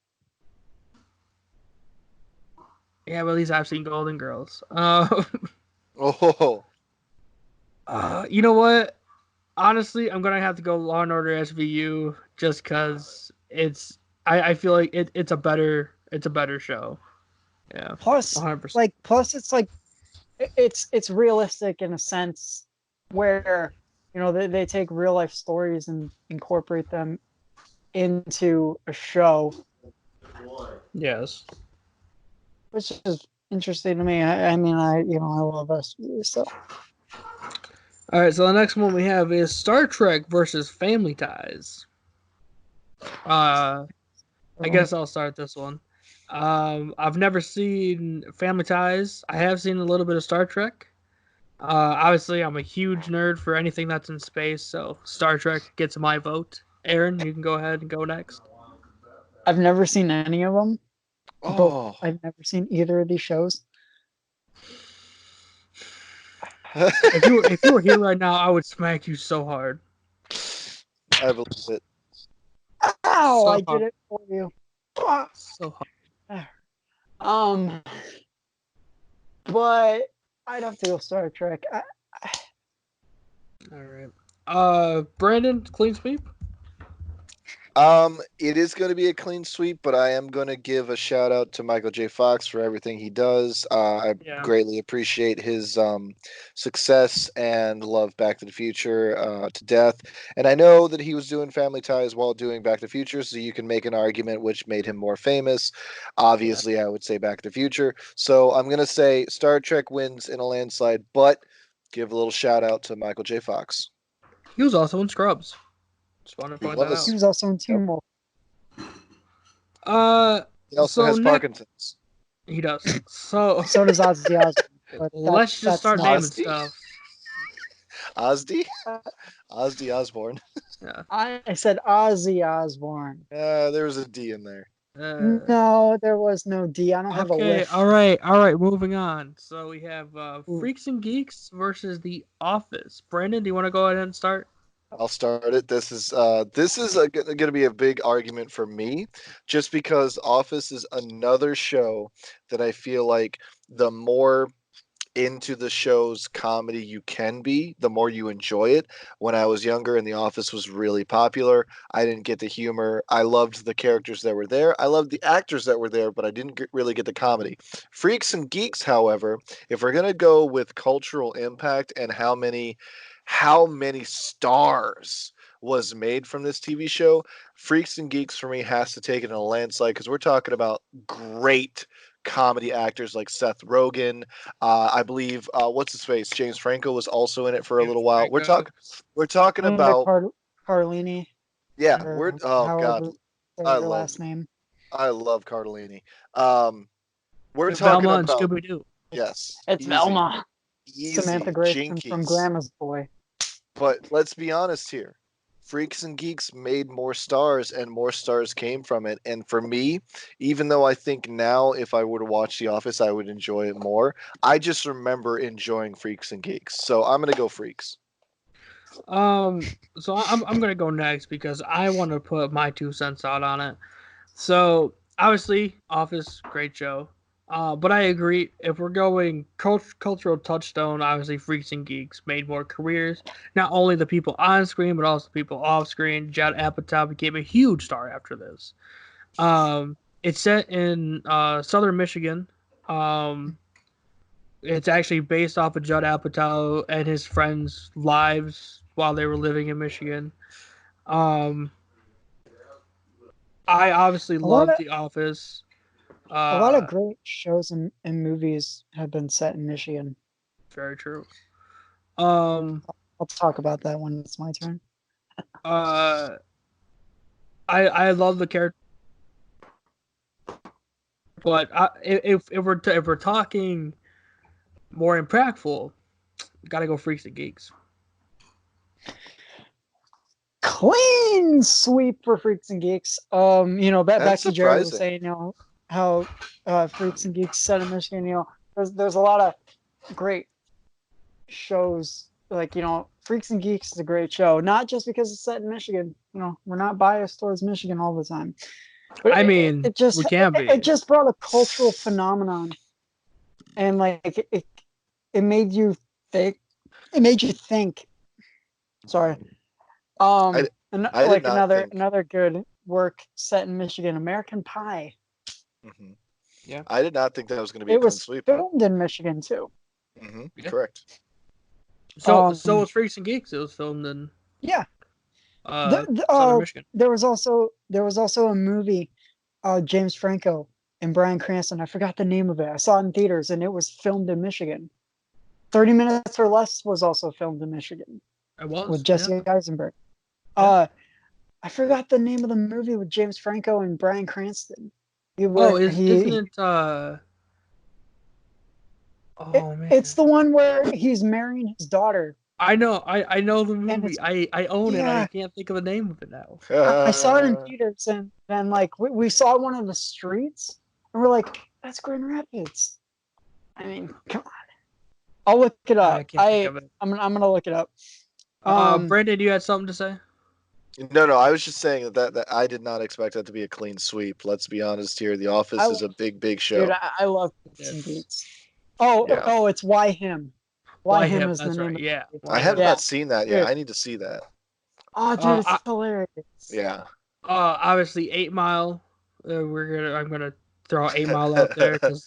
S2: Yeah, but at least I've seen Golden Girls.
S3: Oh,
S2: You know what? Honestly, I'm gonna have to go Law and Order SVU just because I feel like it's a better show. Yeah,
S1: Plus,
S2: 100%.
S1: it's like it's realistic in a sense where they take real life stories and incorporate them into a show,
S2: Yes.
S1: which is interesting to me. I mean, I love SVU, so
S2: All right. So the next one we have is Star Trek versus Family Ties. I guess I'll start this one. I've never seen Family Ties. I have seen a little bit of Star Trek. Obviously, I'm a huge nerd for anything that's in space, so Star Trek gets my vote. Aaron, you can go ahead and go next.
S1: I've never seen any of them. Both
S3: Oh,
S1: I've never seen either of these shows.
S2: If you were here right now, I would smack you so hard.
S3: I believe it.
S1: Ow!
S2: So
S1: I did
S2: hard.
S1: it for you. Ah.
S2: So hard.
S1: Um, but I'd have to go Star Trek.
S2: All right. Brandon, clean sweep.
S3: It is going to be a clean sweep, but I am going to give a shout out to Michael J. Fox for everything he does. I
S2: Yeah.
S3: greatly appreciate his success and love Back to the Future to death. And I know that he was doing Family Ties while doing Back to the Future, so you can make an argument which made him more famous.
S2: Yeah.
S3: Obviously, I would say Back to the Future. So I'm going to say Star Trek wins in a landslide, but give a little shout out to Michael J. Fox.
S2: He was also in Scrubs. Just want to
S3: He
S2: point that
S1: He
S2: out.
S3: was.
S1: was also in
S3: Yep.
S1: Teen Wolf.
S2: Uh,
S3: He also
S2: so
S3: has
S2: next
S3: Parkinson's.
S2: he does. So
S1: So does Ozzy Osbourne, but
S2: let's just
S1: that's
S2: start
S1: not.
S2: naming
S3: Ozzy?
S2: stuff.
S3: Ozzy?
S1: Uh,
S3: Ozzy Osbourne.
S2: Yeah.
S1: I said Ozzy Osbourne.
S3: There was a D in there.
S2: Uh,
S1: No, there was no D. I don't have a
S2: okay.
S1: list.
S2: All right. Moving on. So we have
S1: Ooh.
S2: Freaks and Geeks versus The Office. Brandon, do you want to go ahead and start?
S3: I'll start it. This is going to be a big argument for me, just because Office is another show that I feel like the more into the show's comedy you can be, the more you enjoy it. When I was younger and The Office was really popular, I didn't get the humor. I loved the characters that were there. I loved the actors that were there, but I didn't really get the comedy. Freaks and Geeks, however, if we're going to go with cultural impact and how many stars was made from this TV show, Freaks and Geeks for me has to take it in a landslide because we're talking about great comedy actors like Seth Rogen. I believe what's his face, James Franco was also in it for a
S2: James
S3: little while.
S2: Franco.
S3: We're talking
S1: Linda
S3: about
S1: Carlini,
S3: yeah. We're
S1: or
S3: oh god,
S1: however say
S3: I
S1: her
S3: love
S1: last name.
S3: I love Cardellini. Um, we're talking
S2: Velma and
S3: about
S2: Scooby Doo.
S3: yes,
S1: It's
S3: easy,
S1: Velma. Samantha
S3: easy,
S1: Grayson from
S3: Jinkies.
S1: Grandma's Boy.
S3: But let's be honest here. Freaks and Geeks made more stars and more stars came from it. And for me, even though I think now if I were to watch The Office, I would enjoy it more, I just remember enjoying Freaks and Geeks. So I'm going to go Freaks.
S2: So I'm gonna go next because I want to put my 2 cents out on it. So obviously, Office, great show. But I agree. If we're going cultural touchstone, obviously, Freaks and Geeks made more careers. Not only the people on screen, but also the people off screen. Judd Apatow became a huge star after this. It's set in southern Michigan. Um, it's actually based off of Judd Apatow and his friends' lives while they were living in Michigan. Um, I obviously
S1: A lot
S2: love
S1: of
S2: The Office.
S1: a lot of
S2: Uh,
S1: great shows and movies have been set in Michigan.
S2: Very true. Um,
S1: I'll talk about that when it's my turn.
S2: uh, I love the character, but if we're talking more impactful, gotta go Freaks and Geeks.
S1: Clean sweep for Freaks and Geeks. Back
S3: That's
S1: to Jared was
S3: surprising.
S1: saying, how Freaks and Geeks set in Michigan. There's a lot of great shows. Like, Freaks and Geeks is a great show, not just because it's set in Michigan. We're not biased towards Michigan all the time, but
S2: I mean, we can't
S1: it
S2: be.
S1: just brought a cultural phenomenon, and like it made you think it made you think. Sorry.
S3: I
S1: And
S3: I did
S1: like
S3: not think.
S1: another good work set in Michigan, American Pie.
S3: Mhm.
S2: Yeah.
S3: I did not think that was going to be a
S1: It
S3: clean
S1: was
S3: sweep.
S1: filmed in Michigan too.
S2: Yeah.
S3: Correct.
S2: So
S1: Um,
S2: was Freaks and Geeks. It was filmed in
S1: yeah.
S2: Southern Michigan.
S1: There was also a movie, James Franco and Bryan Cranston. I forgot the name of it. I saw it in theaters, and it was filmed in Michigan. 30 Minutes or Less was also filmed in Michigan
S2: It
S1: with
S2: was.
S1: Jesse
S2: Yeah.
S1: Eisenberg.
S2: Yeah.
S1: I forgot the name of the movie with James Franco and Bryan Cranston.
S2: Oh,
S1: Where
S2: isn't it oh
S1: it's
S2: man.
S1: the one where he's marrying his daughter,
S2: I know I know the
S1: and
S2: movie.
S1: it's
S2: I own it. I
S1: yeah.
S2: can't think of the name of it now.
S1: I saw it in theaters, and then like we saw one of the streets, and we're like, "That's Grand Rapids." I mean, come on. I'll look it
S2: I
S1: up.
S2: can't think of it.
S1: I'm gonna look it up.
S2: Brandon, you had something to say?
S3: No, I was just saying that I did not expect that to be a clean sweep. Let's be honest here. The Office
S1: I
S3: is a big, big
S1: dude,
S3: show.
S1: I love some
S2: Yes.
S1: beats. Oh,
S3: Yeah.
S1: it's Why Him. Why
S2: Why
S1: Him
S2: him?
S1: is the
S2: That's
S1: name
S2: right.
S1: of
S2: Yeah.
S1: the movie.
S3: I
S2: Why
S3: have
S2: him?
S1: Yeah,
S3: not seen that yet.
S1: dude.
S3: I need to see that.
S1: Oh, dude, it's
S2: I,
S1: hilarious.
S3: Yeah.
S2: obviously 8 Mile. I'm gonna throw 8 Mile out there because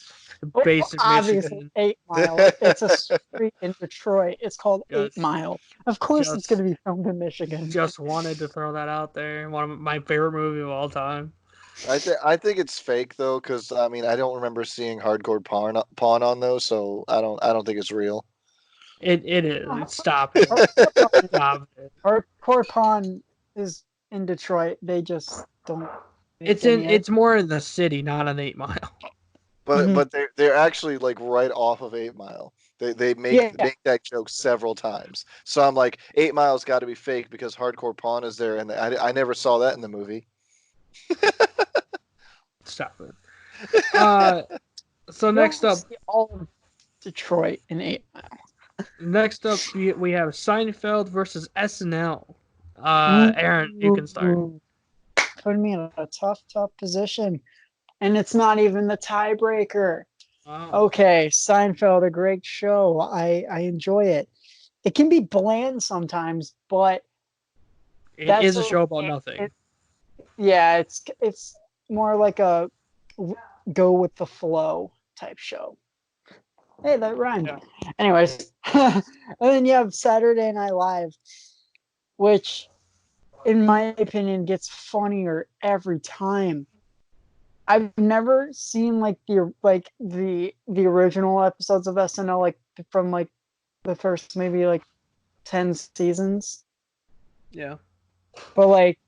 S1: Well,
S2: basic
S1: obviously,
S2: Michigan.
S1: 8 Mile. It's a street in Detroit. It's called Eight
S2: Just
S1: Mile. Of course, it's going
S2: just
S1: to be filmed in Michigan.
S2: just wanted to throw that out there. One of my favorite movie of all time.
S3: I think it's fake though, because I mean I don't remember seeing hardcore pawn on those, so I don't think it's real.
S2: It is. Stop it. Stop it.
S1: Hardcore Pawn is in Detroit. They just don't make any.
S2: It's more in the city, not an 8 Mile.
S3: But
S1: Mhm.
S3: but they're actually like right off of 8 Mile. They
S1: Yeah,
S3: make that joke several times. So I'm like 8 Mile's got to be fake because hardcore pawn is there, and I never saw that in the movie.
S2: Stop it. So
S1: you
S2: next
S1: don't
S2: up,
S1: see all of Detroit in 8 Mile.
S2: we have Seinfeld versus SNL. Aaron, you can start.
S1: Ooh, putting me in a tough position, and it's not even the tiebreaker.
S2: Wow.
S1: Okay, Seinfeld, a great show. I enjoy it. It can be bland sometimes, but
S2: It
S1: that's
S2: is a show about
S1: okay.
S2: nothing.
S1: Yeah, it's more like a go with the flow type show. Hey, that rhymed.
S2: Yeah.
S1: Anyways, and then you have Saturday Night Live, which, in my opinion, gets funnier every time. I've never seen like the original episodes of SNL, like from like the first maybe like 10 seasons,
S2: Yeah.
S1: but like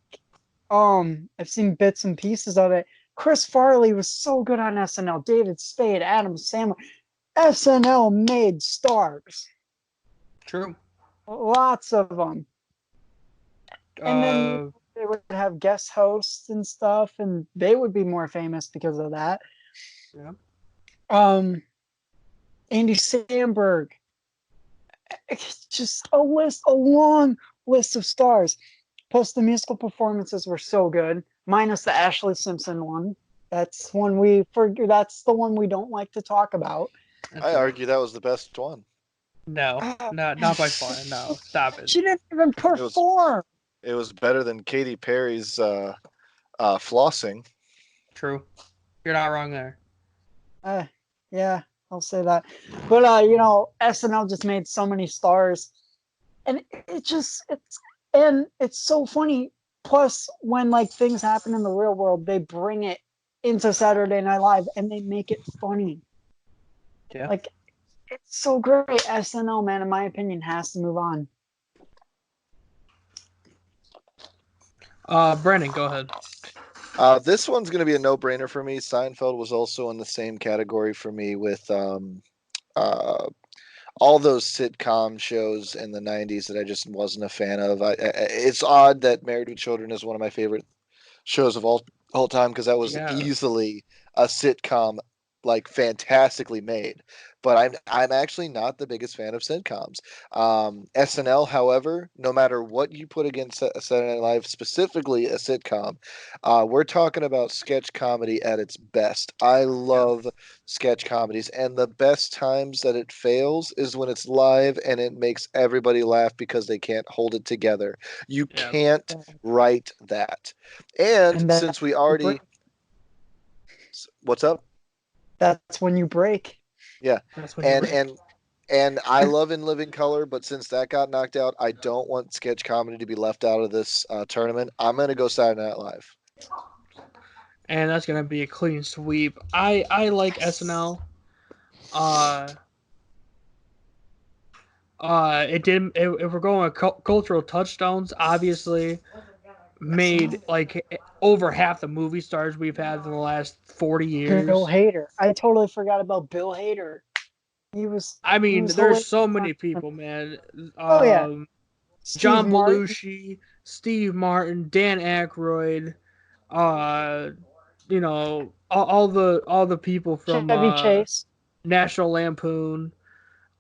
S1: I've seen bits and pieces of it. Chris Farley was so good on SNL. David Spade, Adam Sandler. SNL made stars,
S2: True.
S1: lots of them. And then
S2: Uh,
S1: they would have guest hosts and stuff, and they would be more famous because of that.
S2: yeah.
S1: Um, Andy Samberg. It's just a long list of stars. Plus, the musical performances were so good, minus the Ashley Simpson one. That's That's the one we don't like to talk about.
S2: That's
S3: I
S2: right.
S3: argue that was the best one.
S2: No,
S1: Uh,
S2: not by far. No, stop it.
S1: she didn't even
S3: It was
S1: perform.
S3: it was better than Katy Perry's flossing.
S2: True. You're not wrong there.
S1: Uh, yeah, I'll say that. But SNL just made so many stars, and it's so funny. Plus, when like things happen in the real world, they bring it into Saturday Night Live and they make it funny.
S2: Yeah.
S1: Like it's so great. SNL, man, in my opinion, has to move on.
S2: Brandon, go ahead.
S3: This one's going to be a no-brainer for me. Seinfeld was also in the same category for me with uh, all those sitcom shows in the 90s that I just wasn't a fan of. It's odd that Married with Children is one of my favorite shows of all time because that was
S2: Yeah.
S3: easily a sitcom like fantastically made. But I'm actually not the biggest fan of sitcoms. SNL, however, no matter what you put against Saturday Night Live, specifically a sitcom, we're talking about sketch comedy at its best. I love sketch comedies, and the best times that it fails is when it's live and it makes everybody laugh because they can't hold it together. You
S2: Yeah.
S3: can't write that. And
S1: And
S3: since we already, what's up?
S1: that's when you break.
S3: Yeah,
S2: That's when you
S3: and
S2: break.
S3: and and I love In Living Color, but since that got knocked out, I don't want sketch comedy to be left out of this tournament. I'm gonna go Saturday Night Live.
S2: And that's gonna be a clean sweep. I like SNL. Uh, it did. If we're going with cultural touchstones, obviously made like over half the movie stars we've had in the last 40
S1: Bill
S2: years.
S1: Hader. I totally forgot about Bill Hader.
S2: I
S1: He
S2: mean,
S1: was
S2: there's
S1: hilarious.
S2: so many people, man.
S1: Oh yeah,
S2: Um,
S1: Steve
S2: John
S1: Martin,
S2: Belushi, Steve Martin, Dan Aykroyd, uh, all the people from
S1: Chevy Chase,
S2: National Lampoon.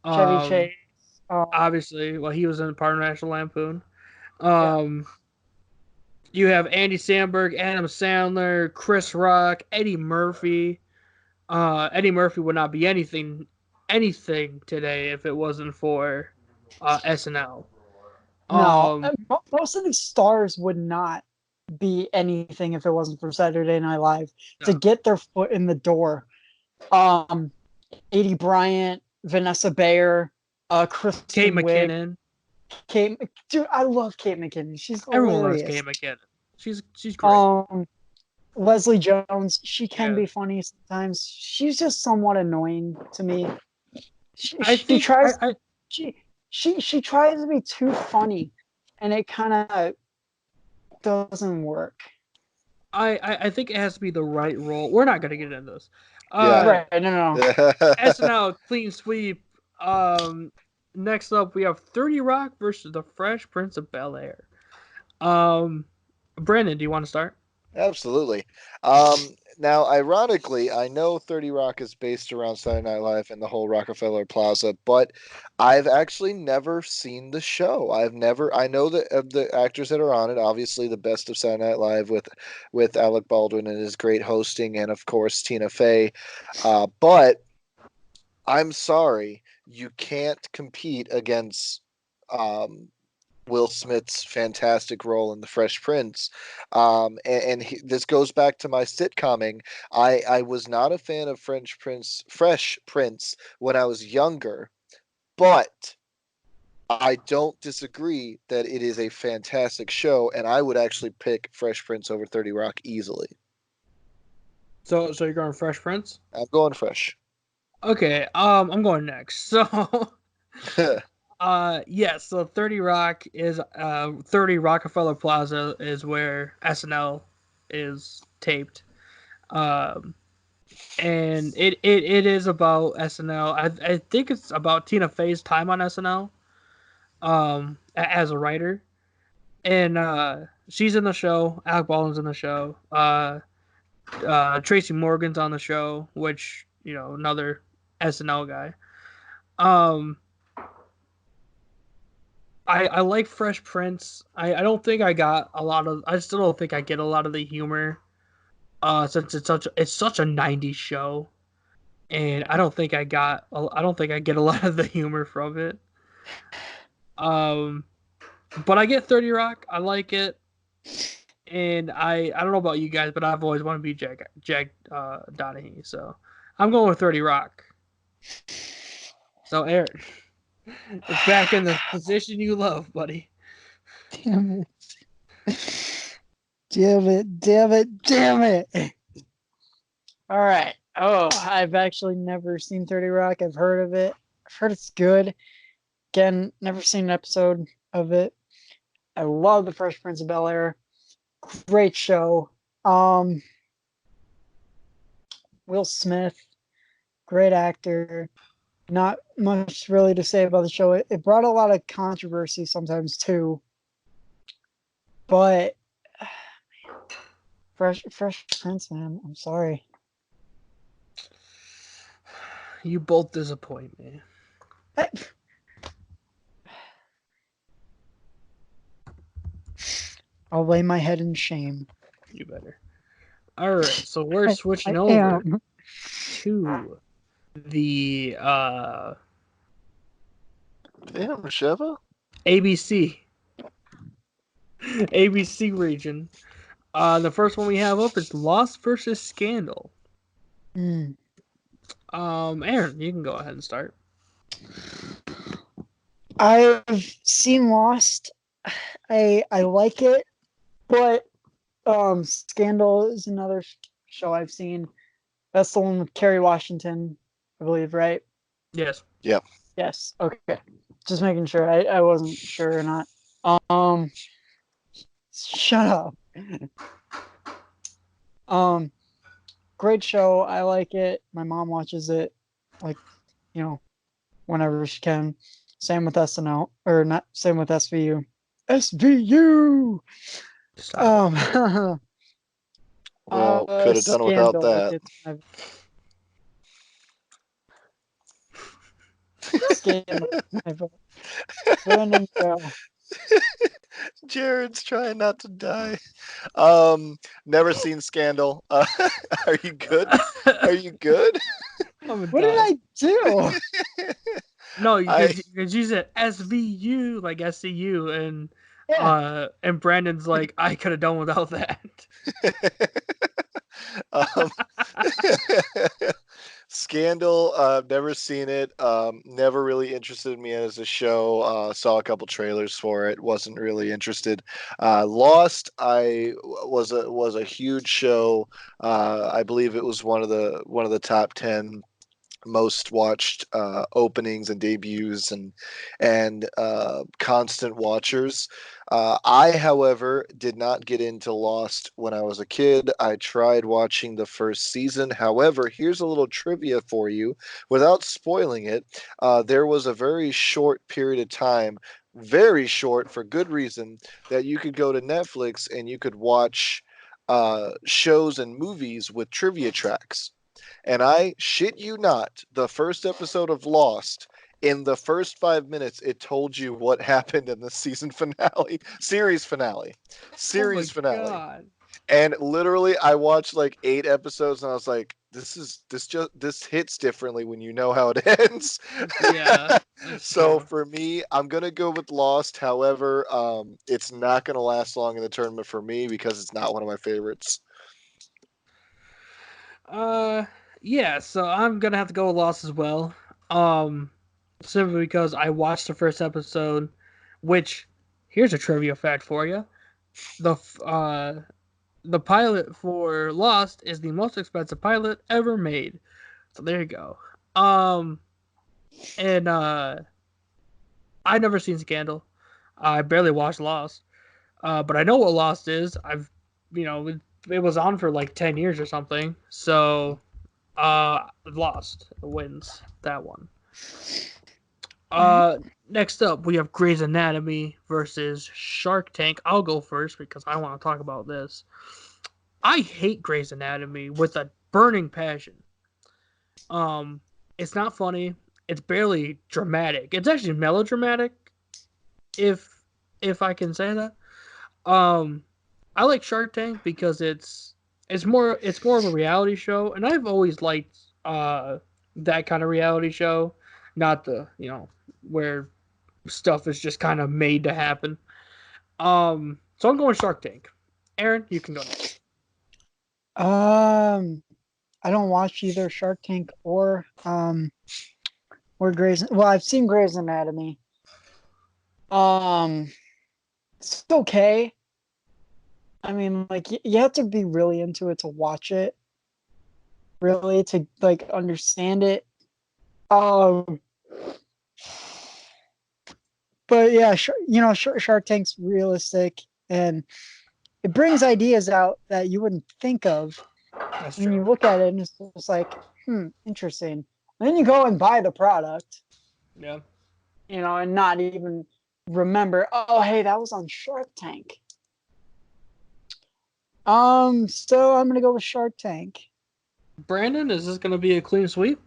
S1: Chevy
S2: Um,
S1: Chase.
S2: Obviously, well, he was in part of National Lampoon.
S1: Yeah.
S2: Um, you have Andy Samberg, Adam Sandler, Chris Rock, Eddie Murphy. Eddie Murphy would not be anything today if it wasn't for SNL.
S1: No,
S2: Um,
S1: most of these stars would not be anything if it wasn't for Saturday Night Live to
S2: no.
S1: get their foot in the door. Um, Adie Bryant, Vanessa Bayer,
S2: Kate
S1: Kristen Wiig,
S2: McKinnon.
S1: Kate. Dude, I love Kate McKinnon. She's
S2: Everyone loves
S1: hilarious.
S2: Kate McKinnon. She's great.
S1: Um, Leslie Jones. She can
S2: Yeah.
S1: be funny sometimes. She's just somewhat annoying to me. She,
S2: I
S1: she
S2: think
S1: tries.
S2: I
S1: She tries to be too funny, and it kind of doesn't work.
S2: I think it has to be the right role. We're not gonna get into this.
S3: Yeah.
S2: Uh,
S1: Right? No.
S2: SNL clean sweep. Next up we have 30 Rock versus the Fresh Prince of Bel Air. Um, Brandon, do you want to start?
S3: Absolutely. Now, ironically, I know 30 Rock is based around Saturday Night Live and the whole Rockefeller Plaza, but I've actually never seen the show. I know that of the actors that are on it, obviously the best of Saturday Night Live with Alec Baldwin and his great hosting, and of course Tina Fey. But I'm sorry, you can't compete against um, Will Smith's fantastic role in The Fresh Prince. This goes back to my sitcomming. I was not a fan of Fresh Prince when I was younger, but I don't disagree that it is a fantastic show, and I would actually pick Fresh Prince over 30 Rock easily.
S2: So you're going Fresh Prince?
S3: I'm going Fresh.
S2: Okay. I'm going next. So yes. So 30 Rock is 30 Rockefeller Plaza is where SNL is taped. Um, and it is about SNL. I think it's about Tina Fey's time on SNL. As a writer, and she's in the show. Alec Baldwin's in the show. Tracy Morgan's on the show, which another SNL guy. Um, I like Fresh Prince. I don't think I got a lot of. I still don't think I get a lot of the humor. Since it's such a '90s show, and I don't think I got. I don't think I get a lot of the humor from it. Um, but I get 30 Rock. I like it. And I don't know about you guys, but I've always wanted to be Jack Donaghy, so I'm going with 30 Rock. So Eric, it's back in the position you love, buddy.
S1: Damn it! Damn it! Damn it! Damn it! All right. Oh, I've actually never seen 30 Rock. I've heard of it. I've heard it's good. Again, never seen an episode of it. I love The Fresh Prince of Bel Air. Great show. Um, Will Smith, great actor. Not much really to say about the show. It brought a lot of controversy sometimes too. But Fresh Prince, man, I'm sorry.
S2: You both disappoint me.
S1: I- I'll lay my head in shame.
S2: You better. All right, so we're
S1: I,
S2: switching
S1: I
S2: over
S1: am.
S2: to the
S3: Damn, Sheva.
S2: ABC ABC region. The first one we have up is Lost versus Scandal.
S1: Mm.
S2: Aaron, you can go ahead and start.
S1: I've seen Lost. I like it, but Scandal is another show I've seen. That's the one with Kerry Washington, I believe, right?
S2: Yes.
S3: Yeah.
S1: Yes. Okay. Just making sure. I wasn't sure or not. Um, shut up. Um, great show. I like it. My mom watches it, like, you know, whenever she can. Same with SNL, or not. Same with SVU. SVU.
S2: Stop it.
S3: Well, could have done without
S1: Scandal.
S3: that.
S1: It's my Scandal. My vote. Brandon, go.
S3: Jared's trying not to die. Never seen Scandal. Are you good? Are you good?
S2: I'm
S1: What did
S2: done.
S1: I do?
S2: No,
S3: I
S2: because you said SVU like SCU,
S1: Yeah.
S2: and Brandon's like I could have done without that.
S3: um, Scandal. Never seen it. Never really interested me as a show. Saw a couple trailers for it. Wasn't really interested. Lost. Was a huge show. I believe it was one of the top 10 most watched openings and debuts and constant watchers. I, however, did not get into Lost when I was a kid. I tried watching the first season. However, here's a little trivia for you, without spoiling it. There was a very short period of time, very short for good reason, that you could go to Netflix and you could watch shows and movies with trivia tracks. And I shit you not, the first episode of Lost, in the first 5 minutes, it told you what happened in the season finale,
S2: Oh my
S3: series finale.
S2: god.
S3: And literally, I watched like 8 episodes, and I was like, this hits differently when you know how it ends.
S2: Yeah, that's
S3: So
S2: true.
S3: for me, I'm gonna go with Lost. However, it's not gonna last long in the tournament for me because it's not one of my favorites.
S2: Uh, yeah. So I'm gonna have to go with Lost as well. Um, Simply because I watched the first episode, which here's a trivia fact for you: the the pilot for Lost is the most expensive pilot ever made. So there you go. Um, and I never seen Scandal. I barely watched Lost. But I know what Lost is. It was on for like 10 years or something. So, Lost wins that one.
S1: Alright.
S2: Uh, Next up we have Grey's Anatomy versus Shark Tank. I'll go first because I want to talk about this. I hate Grey's Anatomy with a burning passion. Um, it's not funny. It's barely dramatic. It's actually melodramatic, if I can say that. Um, I like Shark Tank because it's more of a reality show, and I've always liked that kind of reality show, not the where stuff is just kind of made to happen. So I'm going Shark Tank. Aaron, you can go next.
S1: Um, I don't watch either Shark Tank or Grey's. Well, I've seen Grey's Anatomy. Um, it's okay. I mean, like you have to be really into it to watch it, really to like understand it. Um, but yeah, Shark Tank's realistic and it brings ideas out that you wouldn't think of
S2: That's
S1: when
S2: true.
S1: you look at it, and it's just like, interesting. And then you go and buy the product,
S2: Yeah.
S1: and not even remember, oh, hey, that was on Shark Tank. So I'm gonna go with Shark Tank.
S2: Brandon, is this going to be a clean sweep?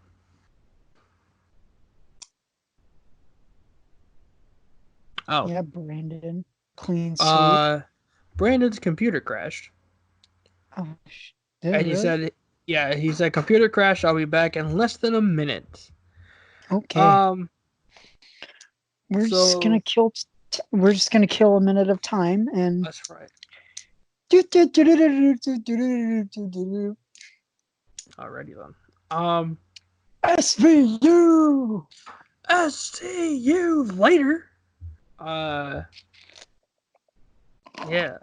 S2: Oh,
S1: Yeah, Brandon. Clean sweep.
S2: Brandon's computer crashed,
S1: Oh, did it
S2: and he
S1: really?
S2: said, "Yeah, he said computer crash. I'll be back in less than a minute."
S1: Okay.
S2: Um,
S1: We're just gonna
S2: so
S1: kill. We're just gonna kill a minute of time and.
S2: that's right. Alrighty then.
S1: SVU.
S2: See you later. Uh, yeah.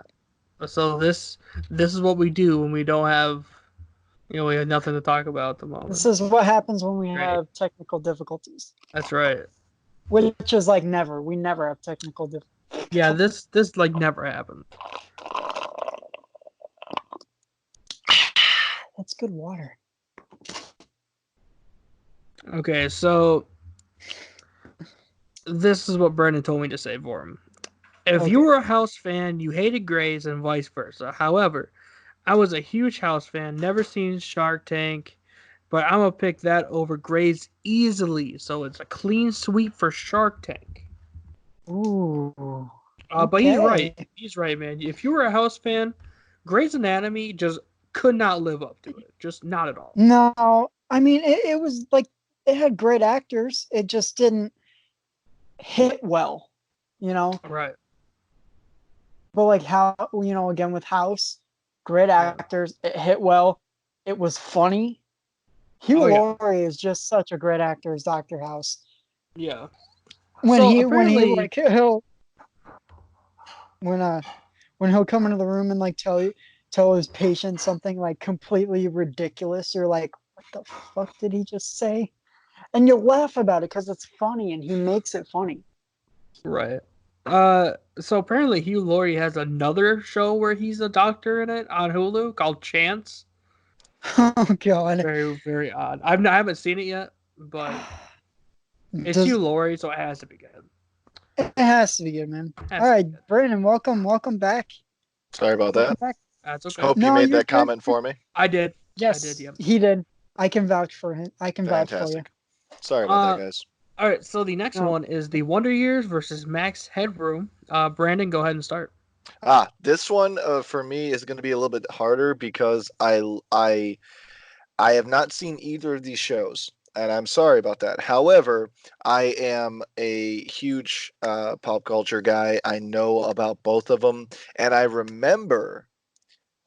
S2: So this is what we do when we don't have, we have nothing to talk about at the
S1: This
S2: moment.
S1: is what happens when we
S2: Great.
S1: have technical difficulties,
S2: That's right.
S1: which is like never. We never have technical difficulties.
S2: Yeah, this like never happened.
S1: That's good water.
S2: Okay, so this is what Brandon told me to say for him. If you
S1: Okay.
S2: were a House fan, you hated Grays and vice versa. However, I was a huge House fan, never seen Shark Tank, but I'm gonna pick that over Grays easily. So it's a clean sweep for Shark Tank.
S1: Ooh.
S2: But he's right.
S1: Okay.
S2: He's right, man. If you were a House fan, Grey's Anatomy just could not live up to it. Just not at all.
S1: No, I mean it was like it had great actors. It just didn't hit well, you know.
S2: Right.
S1: But like how again with House, great
S2: Yeah.
S1: actors. It hit well. It was funny. Hugh
S2: Oh yeah.
S1: Laurie is just such a great actor as Doctor House.
S2: Yeah.
S1: When
S2: So
S1: he
S2: apparently,
S1: like he'll when when he'll come into the room and like tell his patient something like completely ridiculous, you're like, what the fuck did he just say? And you'll laugh about it because it's funny and he makes it funny.
S2: right. So apparently Hugh Laurie has another show where he's a doctor in it on Hulu called Chance.
S1: Oh god.
S2: Very, very odd. I haven't seen it yet, but it's Hugh
S1: Does
S2: Laurie, so it has to be good.
S1: it has to be good, man. All
S2: Has to
S1: right,
S2: be good.
S1: Brandon, welcome back.
S3: Sorry about
S1: Welcome
S3: that.
S1: back.
S2: That's okay.
S3: Hope you
S1: No,
S3: made
S1: you're
S3: that
S1: good.
S3: comment for me.
S2: I did. I did.
S1: Yes,
S2: Yep.
S1: he did. I can vouch for him. I can vouch for you.
S3: Fantastic. Sorry about that,
S2: Uh,
S3: guys.
S2: all right. So the next
S1: No.
S2: one is the Wonder Years versus Max Headroom. Brandon, go ahead and start.
S3: This one for me is going to be a little bit harder because I have not seen either of these shows, and I'm sorry about that. However, I am a huge pop culture guy. I know about both of them, and I remember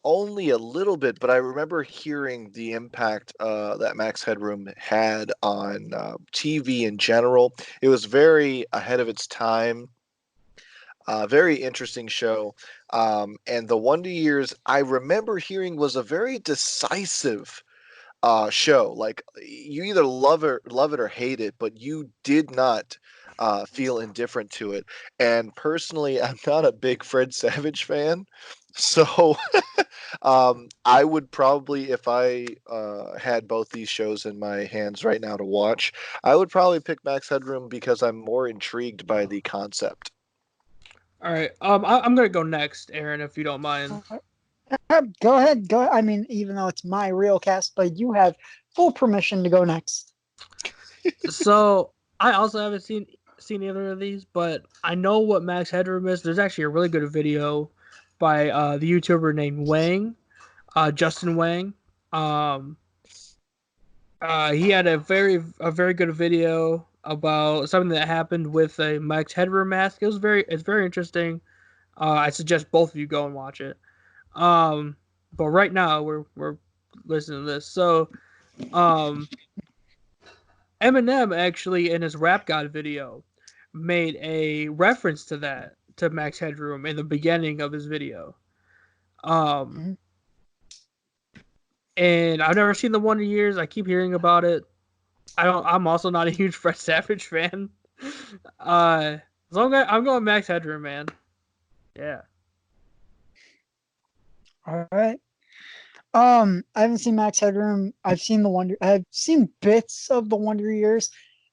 S3: only a little bit, but I remember hearing the impact that Max Headroom had on TV in general. It was very ahead of its time. Very interesting show. And the Wonder Years, I remember hearing was a very decisive show. Like you either love it or hate it, but you did not feel indifferent to it. And personally, I'm not a big Fred Savage fan, so I would probably, if I had both these shows in my hands right now to watch, I would probably pick Max Headroom because I'm more intrigued by the concept.
S2: All right. I'm gonna go next, Aaron, if you don't mind.
S1: Go ahead. Go. I mean, even though it's my real cast, but you have full permission to go next.
S2: So I also haven't seen either of these, but I know what Max Headroom is. There's actually a really good video by the YouTuber named Wang, Justin Wang. Um, he had a very good video about something that happened with a Max Headroom mask. It's very interesting. I suggest both of you go and watch it. Um, but right now we're listening to this. So um, Eminem actually in his Rap God video made a reference to that to Max Headroom in the beginning of his video. Um,
S1: Mhm.
S2: and I've never seen the Wonder Years. I keep hearing about it. I'm also not a huge Fred Savage fan. So I'm going Max Headroom, man. Yeah.
S1: All right. I haven't seen Max Headroom. I've seen bits of the Wonder Years.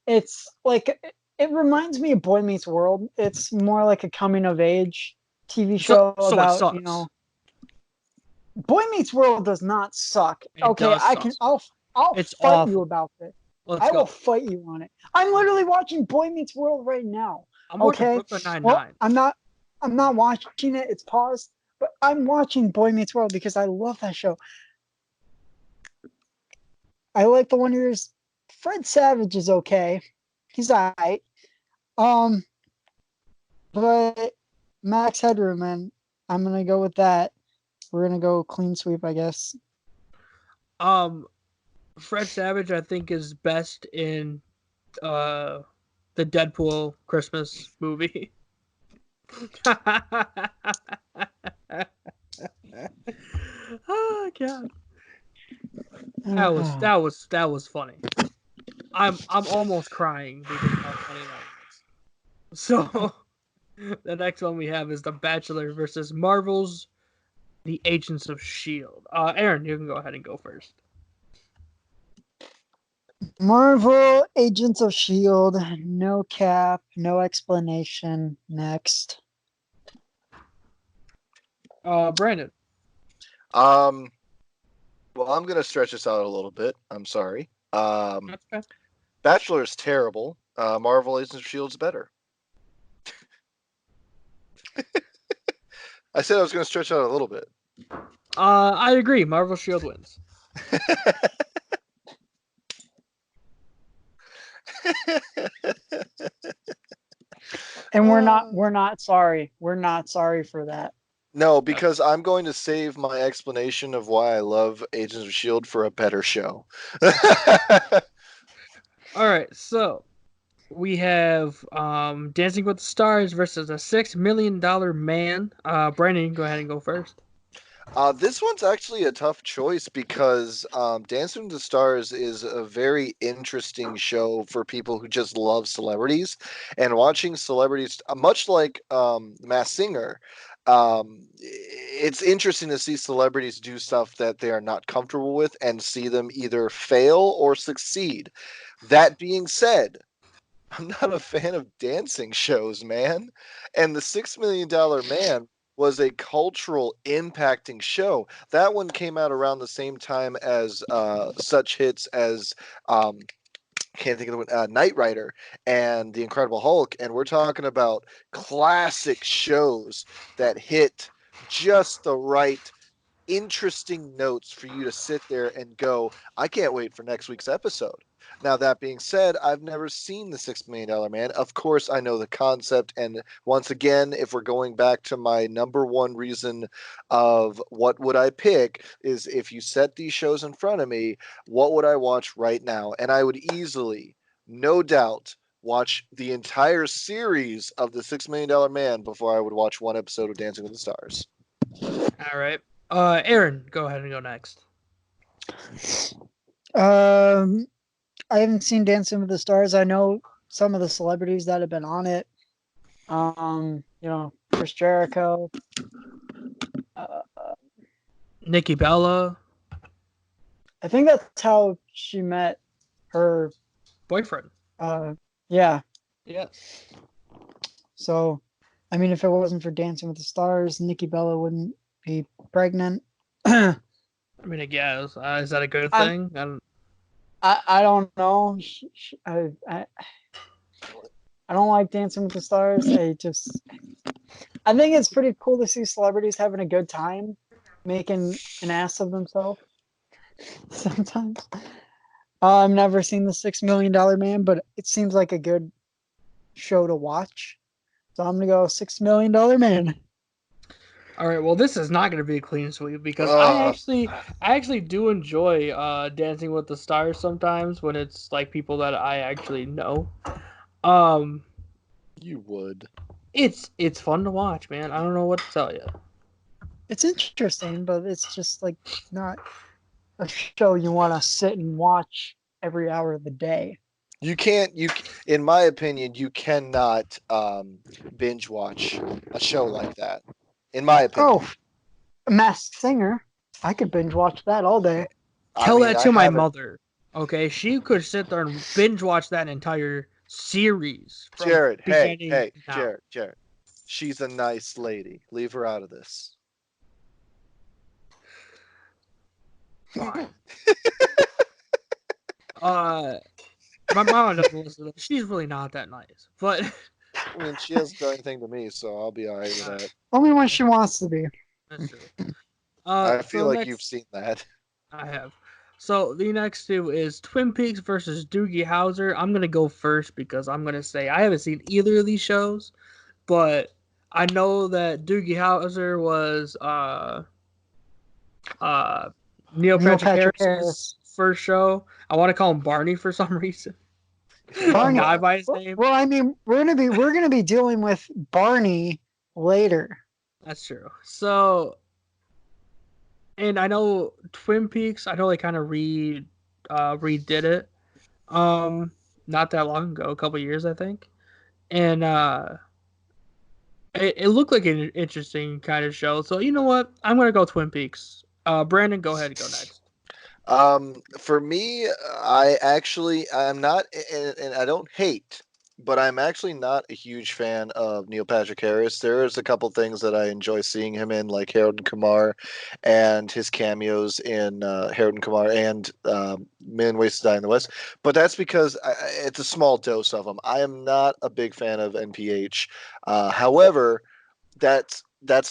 S1: It's like it reminds me of Boy Meets World. It's more like a coming of age TV show
S2: So it
S1: about,
S2: sucks.
S1: Boy Meets World does not suck.
S2: It
S1: Okay,
S2: does suck.
S1: I'll
S2: It's
S1: fight you
S2: awful.
S1: about this.
S2: Let's
S1: I will
S2: go.
S1: fight you on it. I'm literally watching Boy Meets World right now.
S2: I'm watching
S1: Okay.
S2: Brooklyn
S1: Well,
S2: Nine-Nine.
S1: I'm not watching it. It's paused, but I'm watching Boy Meets World because I love that show. I like the one years. Fred Savage is okay. He's alright. Um, but Max Headroom, man, I'm gonna go with that. We're gonna go clean sweep, I guess.
S2: Um, Fred Savage, I think, is best in the Deadpool Christmas movie. Oh god, that was funny. I'm almost crying because of how funny that was. So the next one we have is The Bachelor versus Marvel's The Agents of Shield. Aaron, you can go ahead and go first.
S1: Marvel Agents of Shield, no cap, no explanation. Next.
S2: Brandon.
S3: Um, well, I'm gonna stretch this out a little bit. I'm sorry.
S2: That's okay.
S3: Bachelor's terrible. Marvel Agents of Shield's better. I said I was gonna stretch out a little bit.
S2: I agree. Marvel Shield wins.
S1: And we're not
S3: Uh,
S1: we're not sorry. We're not sorry for that.
S3: no, because I'm going to save my explanation of why I love Agents of Shield for a better show.
S2: All right, so we have Dancing with the Stars versus a $6 million man. Brandon, you can go ahead and go first.
S3: This one's actually a tough choice because Dancing with the Stars is a very interesting show for people who just love celebrities. And watching celebrities, much like Masked Singer, it's interesting to see celebrities do stuff that they are not comfortable with and see them either fail or succeed. That being said, I'm not a fan of dancing shows, man. And the $6 Million Man was a cultural impacting show. That one came out around the same time as such hits as can't think of the one, Knight Rider and The Incredible Hulk, and we're talking about classic shows that hit just the right interesting notes for you to sit there and go, I can't wait for next week's episode. Now, that being said, I've never seen the $6 Million Man. Of course, I know the concept. And once again, if we're going back to my number one reason of what would I pick, is if you set these shows in front of me, what would I watch right now? And I would easily, no doubt, watch the entire series of the $6 Million Man before I would watch one episode of Dancing with the Stars.
S2: All right. Aaron, go ahead and go next.
S1: Um, I haven't seen Dancing with the Stars. I know some of the celebrities that have been on it. Chris Jericho. Uh,
S2: Nikki Bella,
S1: I think that's how she met her.
S2: boyfriend.
S1: Yeah.
S2: Yes.
S1: So, I mean, if it wasn't for Dancing with the Stars, Nikki Bella wouldn't be pregnant. I
S2: I mean, I guess. Is that a good
S1: I
S2: thing?
S1: I don't know. I don't like Dancing with the Stars. I think it's pretty cool to see celebrities having a good time, making an ass of themselves. Sometimes. I've never seen the $6 Million Man, but it seems like a good show to watch. So I'm gonna go $6 Million Man.
S2: All right. Well, this is not going to be a clean sweep because
S3: Ugh.
S2: I actually do enjoy Dancing with the Stars sometimes when it's like people that I actually know. Um,
S3: You would.
S2: it's fun to watch, man. I don't know what to tell you.
S1: It's interesting, but it's just like not a show you want to sit and watch every hour of the day.
S3: You can't. In my opinion, you cannot binge watch a show like that. In my opinion,
S1: Oh, Masked Singer. I could binge watch that all day.
S3: I
S2: Tell
S3: mean,
S2: that
S3: I
S2: to my
S3: haven't.
S2: mother. Okay, she could sit there and binge watch that entire series from
S3: Jared,
S2: beginning
S3: hey,
S2: to now.
S3: Jared. She's a nice lady. Leave her out of this.
S2: Fine. My mom doesn't listen to this. She's really not that nice. But
S3: I mean, she hasn't done anything to me, so I'll be all right with
S2: All right,
S3: that.
S1: Only when she wants to be.
S2: that's true.
S3: I feel
S2: So
S3: like you've
S2: next
S3: seen that.
S2: I have. So the next two is Twin Peaks versus Doogie Howser. I'm gonna go first because I'm gonna say I haven't seen either of these shows, but I know that Doogie Howser was uh Neil
S1: Neil
S2: Patrick
S1: Patrick
S2: Harris's
S1: Harris.
S2: first show. I want to call him Barney for some reason. A
S1: Barney.
S2: guy by his name.
S1: Well, I mean, we're gonna be dealing with Barney later.
S2: That's true. So, and I know Twin Peaks. I know they kind of redid it. Not that long ago, a couple years, I think, and it looked like an interesting kind of show. So you know what? I'm gonna go Twin Peaks. Brandon, go ahead and go next.
S3: For me, I'm not, and I don't hate, but I'm actually not a huge fan of Neil Patrick Harris. There's a couple things that I enjoy seeing him in, like Harold and Kumar, and his cameos in Harold and Kumar and Men Ways to Die in the West. But that's because it's a small dose of him. I am not a big fan of NPH. However, that's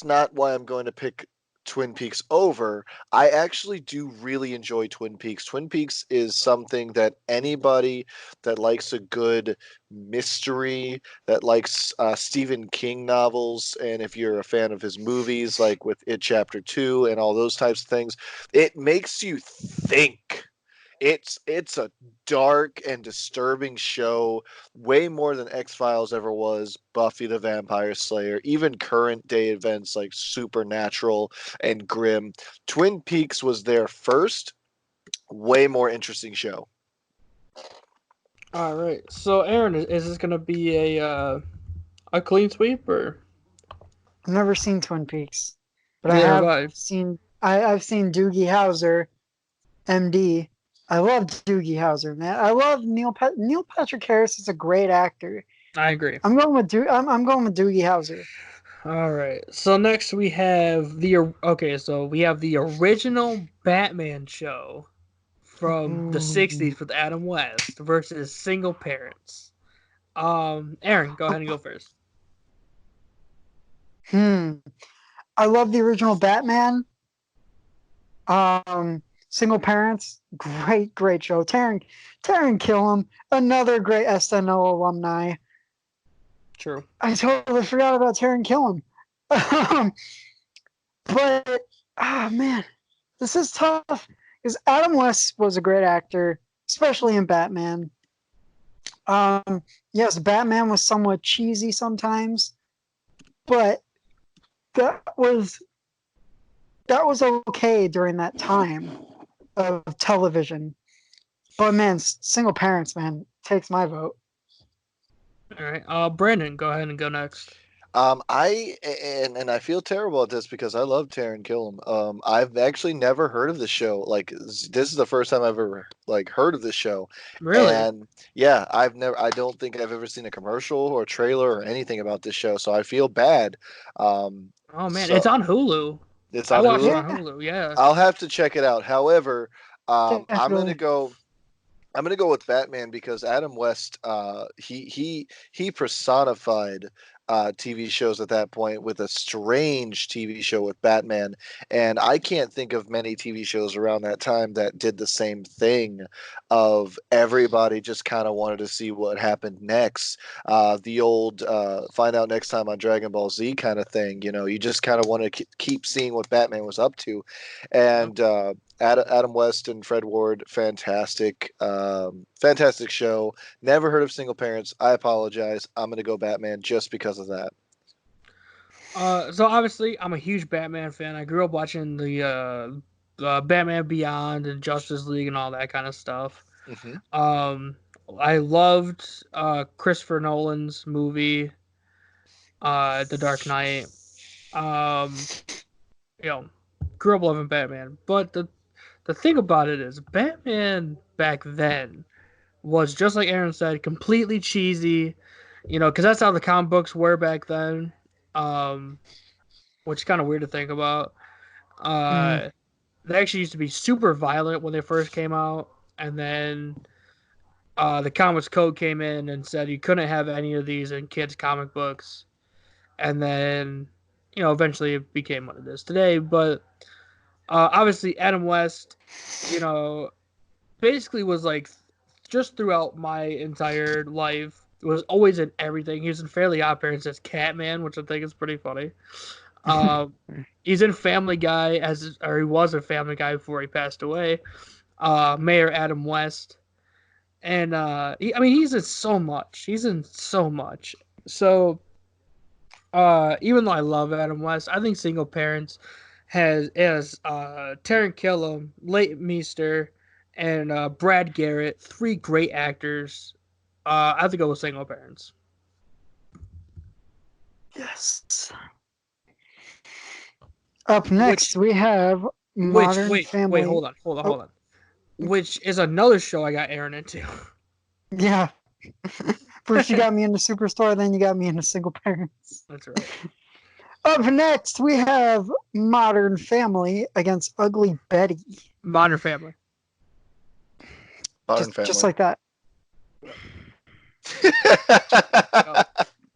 S3: not why I'm going to pick Twin Peaks over. I actually do really enjoy Twin Peaks. Twin Peaks is something that anybody that likes a good mystery, that likes Stephen King novels, and if you're a fan of his movies, like with It Chapter 2 and all those types of things, it makes you think. It's a dark and disturbing show, way more than X-Files ever was, Buffy the Vampire Slayer, even current day events like Supernatural and Grimm. Twin Peaks was their first, way more interesting show.
S2: All right. So, Aaron, is this gonna be a clean sweep or?
S1: I've never seen Twin Peaks, but I
S2: Neither have
S1: have
S2: I.
S1: seen. I've seen Doogie Howser, MD. I love Doogie Howser, man. I love Neil Patrick Harris is a great actor.
S2: I agree.
S1: I'm going with Doogie Howser.
S2: All right. So next we have So we have the original Batman show from the
S1: Ooh.
S2: '60s with Adam West versus Single Parents. Aaron, go ahead and go first.
S1: Hmm. I love the original Batman. Um, Single Parents, great show. Taron Killam, another great SNL alumni.
S2: True.
S1: I totally forgot about Taron Killam. Um, but man, this is tough because Adam West was a great actor, especially in Batman. Yes, Batman was somewhat cheesy sometimes, but that was that was okay during that time of television. But man, Single Parents, man, takes my vote.
S2: All right. Brandon, go ahead and go next.
S3: I I feel terrible at this because I love Taron Killam. I've actually never heard of this show. Like this is the first time I've ever like heard of this show,
S2: Really?
S3: and yeah, I don't think I've ever seen a commercial or trailer or anything about this show, so I feel bad. Um,
S2: Oh man, it's
S3: so
S2: on Hulu.
S3: it's
S2: I
S3: on
S2: watched it
S3: Hulu.
S2: on
S1: Yeah,
S2: Hulu. Yeah.
S3: I'll have to check it out. However, I'm gonna
S1: definitely.
S3: go. I'm gonna go with Batman because Adam West, he personified TV shows at that point with a strange TV show with Batman, and I can't think of many TV shows around that time that did the same thing. Of everybody just kind of wanted to see what happened next. The old find out next time on Dragon Ball Z kind of thing. You know, you just kind of want to keep seeing what Batman was up to,
S2: Yep.
S3: and Adam West and Fred Ward, fantastic, fantastic show. Never heard of Single Parents. I apologize. I'm gonna go Batman just because of that.
S2: So obviously, I'm a huge Batman fan. I grew up watching the Batman Beyond and Justice League and all that kind of stuff.
S3: Hmm.
S2: Um, I loved Christopher Nolan's movie, The Dark Knight. Um, you know, grew up loving Batman. But the thing about it is, Batman back then was just like Aaron said, completely cheesy. You know, because that's how the comic books were back then. Um, which is kind of weird to think about.
S1: Mm,
S2: Uh, they actually used to be super violent when they first came out, and then the Comics Code came in and said you couldn't have any of these in kids' comic books. And then, eventually it became what it is today. But obviously, Adam West, you know, basically was like just throughout my entire life was always in everything. He was in Fairly Odd Parents as Catman, which I think is pretty funny. He's in Family Guy or he was a Family Guy before he passed away. Mayor Adam West, and he's in so much. He's in so much. So even though I love Adam West, I think Single Parents has Taron Killam, Leighton Meester, and Brad Garrett, three great actors. I have to go with Single Parents.
S1: Yes. Up next, we have Modern Family.
S2: Wait, hold on. Which is another show I got Aaron into.
S1: Yeah. First you got me into Superstore, then you got me into Single Parents.
S2: That's right.
S1: Up next, we have Modern Family against Ugly Betty.
S2: Modern Family.
S1: Just like that.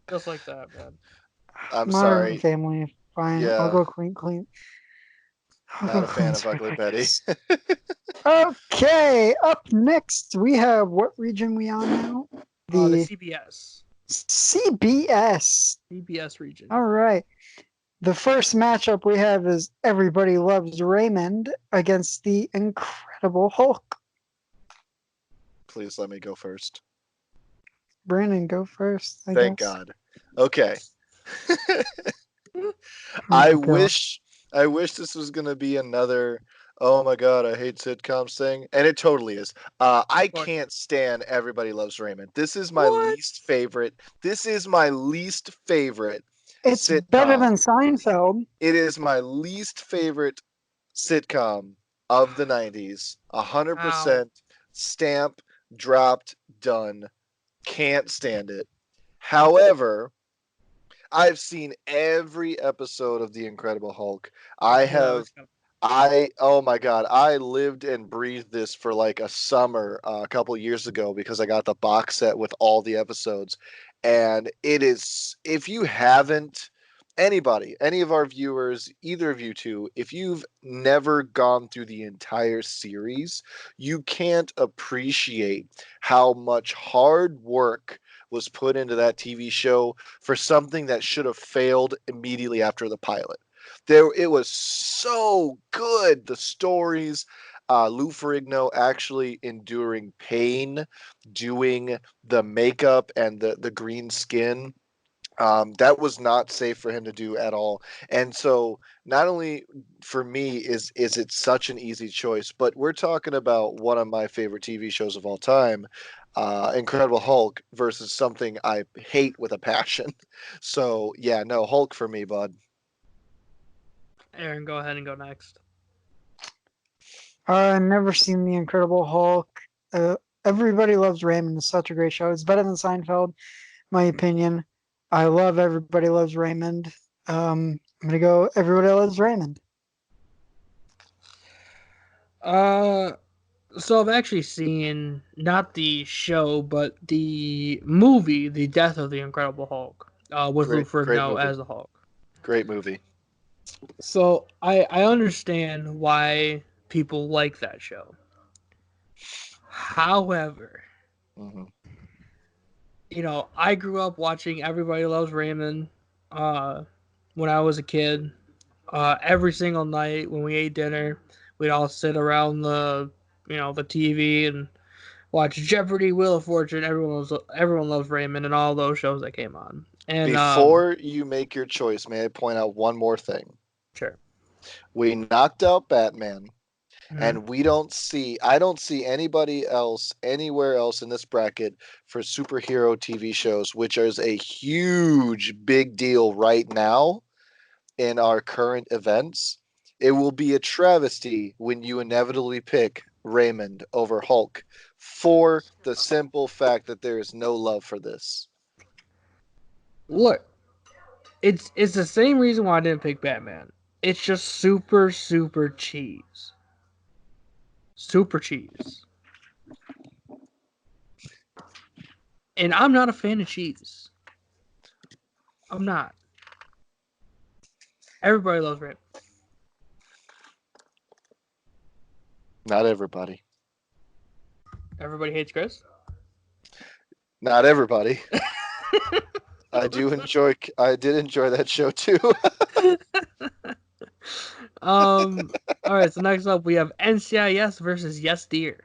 S2: Just like that, man.
S3: I'm
S1: Modern
S3: sorry.
S1: Family. Fine.
S3: Yeah.
S1: I'll go clean.
S3: Not a fan of Ugly Betty.
S1: Okay. Up next, we have what region we on now?
S2: The CBS.
S1: CBS
S2: region.
S1: All right. The first matchup we have is Everybody Loves Raymond against the Incredible Hulk.
S3: Please let me go first.
S1: Brandon, go first.
S3: Thank God. Okay. I wish this was gonna be another oh my god, I hate sitcoms thing. And it totally is. I can't stand Everybody Loves Raymond. This is my least favorite. It's sitcom.
S1: Better than Seinfeld.
S3: It is my least favorite sitcom of the 90s. 100% stamp, dropped, done. Can't stand it. However, I've seen every episode of The Incredible Hulk. Oh my God, I lived and breathed this for like a summer a couple years ago because I got the box set with all the episodes. And it is, if you haven't, any of our viewers, either of you two, if you've never gone through the entire series, you can't appreciate how much hard work was put into that TV show for something that should have failed immediately after the pilot. It was so good. The stories, Lou Ferrigno actually enduring pain, doing the makeup and the green skin. That was not safe for him to do at all. And so not only for me is it such an easy choice, but we're talking about one of my favorite TV shows of all time, Incredible Hulk versus something I hate with a passion. So yeah, no, Hulk for me, bud.
S2: Aaron, go ahead and go next.
S1: I've never seen The Incredible Hulk. Everybody Loves Raymond is such a great show. It's better than Seinfeld, my opinion. I love Everybody Loves Raymond. I'm gonna go Everybody Loves Raymond.
S2: So I've actually seen not the show, but the movie, The Death of the Incredible Hulk, with Lou Ferrigno as the Hulk.
S3: Great movie.
S2: So I understand why people like that show. However, I grew up watching Everybody Loves Raymond when I was a kid. Every single night when we ate dinner, we'd all sit around the TV and watch Jeopardy, Wheel of Fortune. Everyone loves Raymond and all those shows that came on. And
S3: before you make your choice, may I point out one more thing?
S2: Sure.
S3: We knocked out Batman. And I don't see anybody else anywhere else in this bracket for superhero TV shows, which is a huge, big deal right now in our current events. It will be a travesty when you inevitably pick Raymond over Hulk for the simple fact that there is no love for this.
S2: Look, it's the same reason why I didn't pick Batman. It's just super, super cheese. Super cheese. And I'm not a fan of cheese. I'm not. Everybody loves Raymond.
S3: Not everybody.
S2: Everybody hates Chris.
S3: Not everybody. I did enjoy that show too.
S2: All right. So next up, we have NCIS versus Yes Dear.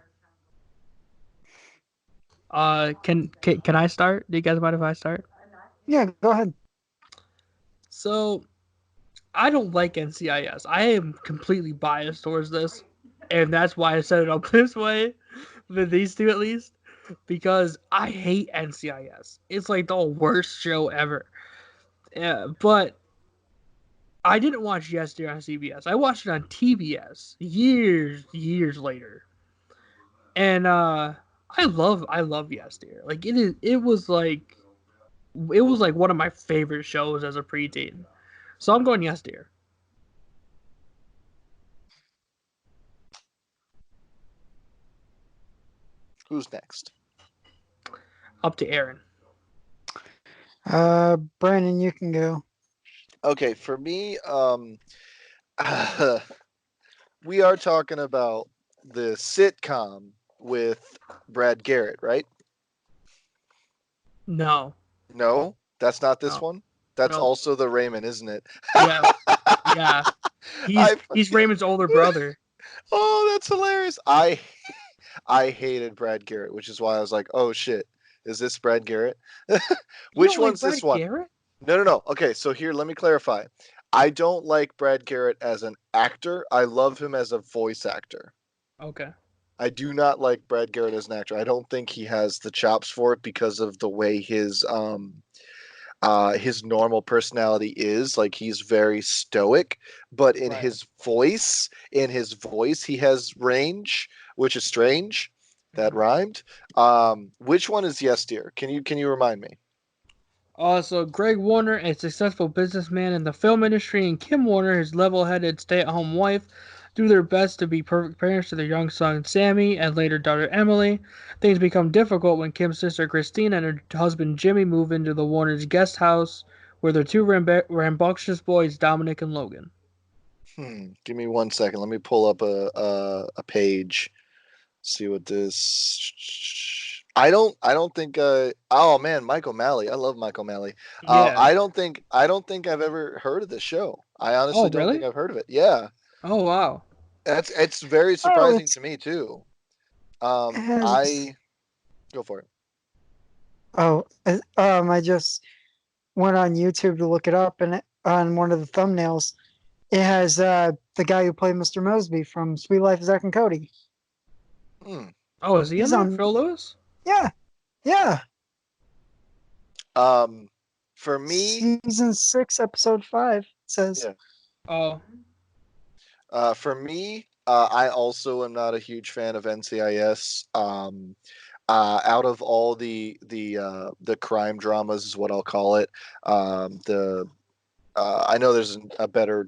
S2: Can I start? Do you guys mind if I start?
S1: Yeah, go ahead.
S2: So, I don't like NCIS. I am completely biased towards this, and that's why I set it up this way, with these two at least, because I hate NCIS. It's like the worst show ever. Yeah, but I didn't watch Yes Dear on CBS. I watched it on TBS years later, and I love Yes Dear. Like it was like one of my favorite shows as a preteen. So I'm going Yes Dear.
S3: Who's next?
S2: Up to Aaron.
S1: Brandon, you can go.
S3: Okay, for me, we are talking about the sitcom with Brad Garrett, right?
S2: No,
S3: No, that's not this
S2: no,
S3: one. That's
S2: no.
S3: also the Raymond, isn't it?
S2: Yeah, yeah. He's
S3: I
S2: he's Raymond's older brother.
S3: oh, that's hilarious. I hated Brad Garrett, which is why I was like, oh shit, is this Brad Garrett?
S2: You
S3: Which
S2: don't like
S3: one's
S2: Brad
S3: this one?
S2: Garrett?
S3: No, no, no. Okay, so here, let me clarify. I don't like Brad Garrett as an actor. I love him as a voice actor.
S2: Okay.
S3: I do not like Brad Garrett as an actor. I don't think he has the chops for it because of the way his normal personality is. Like he's very stoic, but
S2: Right.
S3: in his voice he has range, which is strange. That
S2: Mhm.
S3: rhymed. Which one is Yes Dear? Can you remind me?
S2: Also, Greg Warner, a successful businessman in the film industry, and Kim Warner, his level-headed stay-at-home wife, do their best to be perfect parents to their young son Sammy and later daughter Emily. Things become difficult when Kim's sister Christine and her husband Jimmy move into the Warners' guest house, where their two rambunctious boys Dominic and Logan.
S3: Give me 1 second. Let me pull up a page. See what this. I don't think. Oh man, Mike O'Malley. I love Mike O'Malley.
S2: Yeah.
S3: I don't think I've ever heard of this show. I
S2: Oh,
S3: honestly don't think
S2: really?
S3: I've heard of it. Yeah,
S2: Oh, wow.
S3: it's very
S1: Oh,
S3: surprising
S1: it's
S3: to me too.
S1: it has.
S3: I go for it.
S1: I just went on YouTube to look it up, and on one of the thumbnails, it has the guy who played Mr. Mosby from Sweet Life of Zack and Cody.
S3: Hmm.
S2: Oh, is he in
S1: He's
S2: there?
S1: on.
S2: Phil Lewis?
S1: Yeah, yeah.
S3: Um, for me,
S1: Season 6, episode 5 it says.
S3: yeah.
S2: Oh,
S3: I also am not a huge fan of NCIS. Out of all the crime dramas is what I'll call it. The I know there's a better